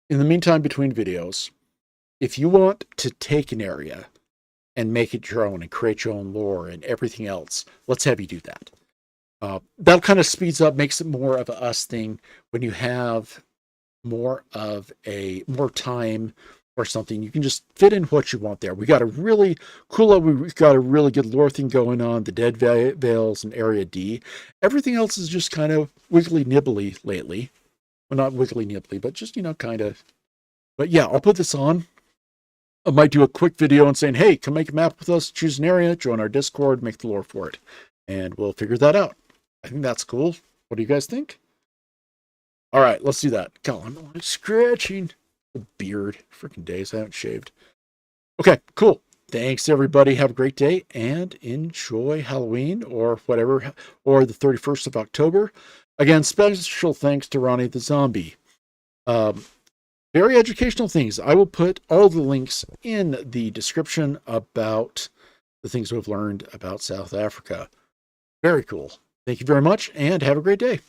in the meantime between videos, if you want to take an area and make it your own and create your own lore and everything else, let's have you do that. That kind of speeds up, makes it more of a us thing when you have more time or something. You can just fit in what you want there. We got a really cool, we've got a really good lore thing going on, the Dead Vales and Area D. Everything else is just kind of wiggly nibbly lately. Well, not wiggly nibbly, but just, kind of. But yeah, I'll put this on. I might do a quick video and saying, hey, come make a map with us, choose an area, join our Discord, make the lore for it. And we'll figure that out. I think that's cool. What do you guys think? All right, let's do that. God, I'm scratching the beard. Freaking days, I haven't shaved. Okay, cool. Thanks, everybody. Have a great day and enjoy Halloween or whatever, or the 31st of October. Again, special thanks to Ronnie the Zombie. Very educational things. I will put all the links in the description about the things we've learned about South Africa. Very cool. Thank you very much and have a great day.